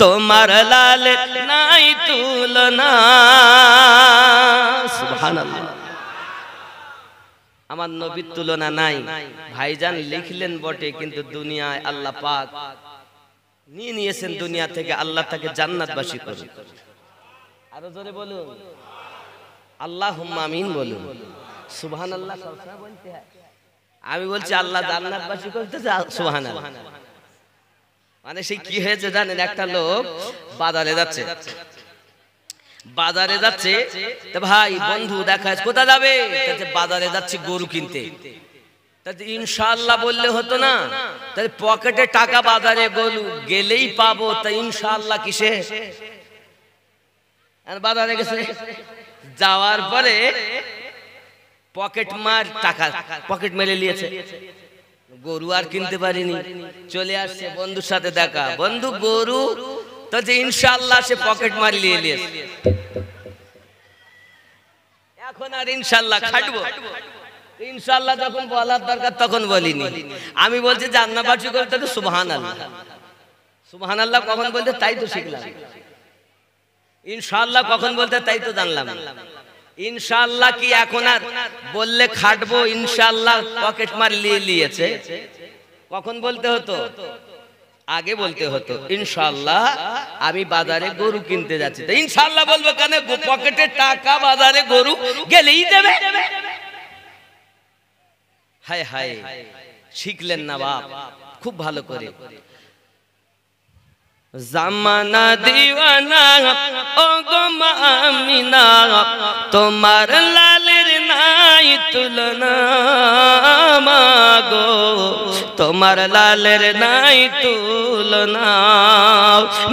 তোমার লালের নাই তুলনা। সুবহানাল্লাহ। আমার নবীর তুলনা নাই। ভাইজান লিখলেন বটে, কিন্তু দুনিয়ায় আল্লাহ পাক নিয়ে নিয়েছেন দুনিয়া থেকে। আল্লাহ তাকে জান্নাতবাসী করুন। আরো জোরে বলুন আল্লাহুম্মা আমিন বলুন। সুবহানাল্লাহ সবসময় বলতে হয়। আমি বলছি আল্লাহ জান্নাতবাসী করতে, সুবহানাল্লাহ। মানে সেই কি হয়েছে জানেন? একটা লোক বাজারে যাচ্ছে, বাজারে যাচ্ছে, তো ভাই বন্ধু দেখা কোথায় যাবে? বাজারে যাচ্ছি গরু কিনতে। ইনশাআল্লাহ বললে হতো না? তাহলে পকেটে টাকা, বাজারে গরু গেলেই পাবো, তা ইনশাআল্লাহ কিসে? বাজারে গেছে, যাওয়ার পরে পকেট মার টাকা পকেট মেরে নিয়েছে, গরু আর কিনতে পারিনি। চলে আসছে বন্ধুর সাথে দেখা, বন্ধু গরু, তো যে ইনশাআল্লাহ সে পকেট মার নিয়েছে। এখন আর ইনশাআল্লাহ খাটবো। ইনশাআল্লাহ যখন বলার দরকার তখন বলিনি। আমি বলছি জান্নাতবাসী করতে তো সুবহানাল্লাহ। সুবহানাল্লাহ কখন বলতে তাই তো শিখলাম। ইনশাআল্লাহ কখন বলতে তাই তো জানলাম। ইনশাআল্লাহ কি এখন আর বললে খাটবো? ইনশাআল্লাহ পকেট মার নিয়েছে। কখন বলতে হতো? আগে বলতে হতো ইনশাআল্লাহ আমি বাজারে গরু কিনতে যাচ্ছি। তো ইনশাআল্লাহ বলবো কেন? পকেটে টাকা, বাজারে গরু গেলেই দেবে। হায় হায়, শিখলেন না বাপ খুব ভালো করে। জামানা দিওয়ানা ও গো মা আমিনা, তোমার লালের নাই তুলনা। মাগো তোমার লালের নাই তুলনা।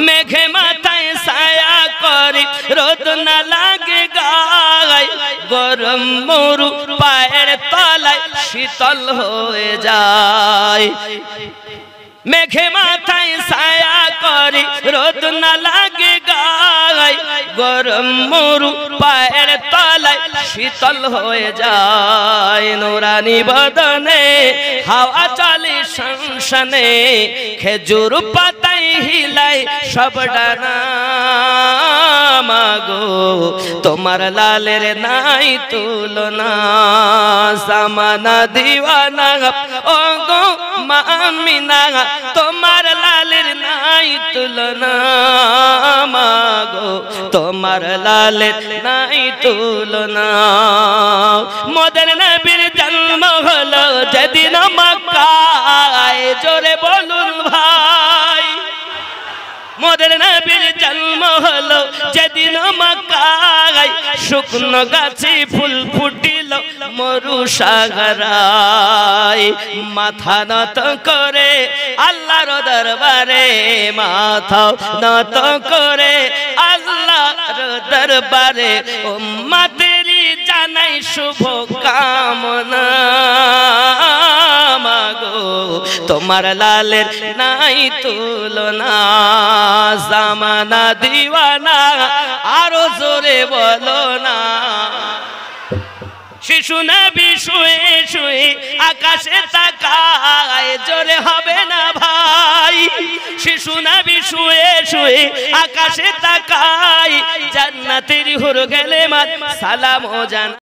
মেঘে মাথায় ছায়া করে, রোদ না লাগে গায়, গরম মরু পায়ের তলায় শীতল হয়ে যায়। মেঘে মাথায় ছায়া করে, রোদ না লাগে গায়, গরম মরু পায়ের তলায় শীতল হয়ে যায়। নুরানি বদনে হাওয়া চলে শনশনে, খেজুর পাতায় হিলায় সব ডানা। মাগো তোমার লালের নাই তুলনা। জামানা দিওয়ানা ও গো মা আমিনা, তোমার লালের নাই নাই তুলনা মাগো তোমার লালের নাই তুলনা মদের নবীর জন্ম হলো যেদিন মক্কায় জোরে বলুন ভাই মদের নবীর জন্ম হলো যেদিন মক্কায় শুকনো গাছে ফুল ফুটিল মরু সাগরায় মাথা নত করে আল্লাহর দরবারে মাথা নত করে আল্লাহর দরবারে উম্মতেরই জানাই শুভ কামনা মাগো তোমার লালের নাই তুলনা জামানা দিওয়ানা আরো জোরে বলো না শিশু নবী শুয়ে শুয়ে আকাশে তাকায় জোরে হবে না ভাই শিশু নবী শুয়ে শুয়ে আকাশে তাকায় জান্নাতের হুর গেলে মা সালাম ও জান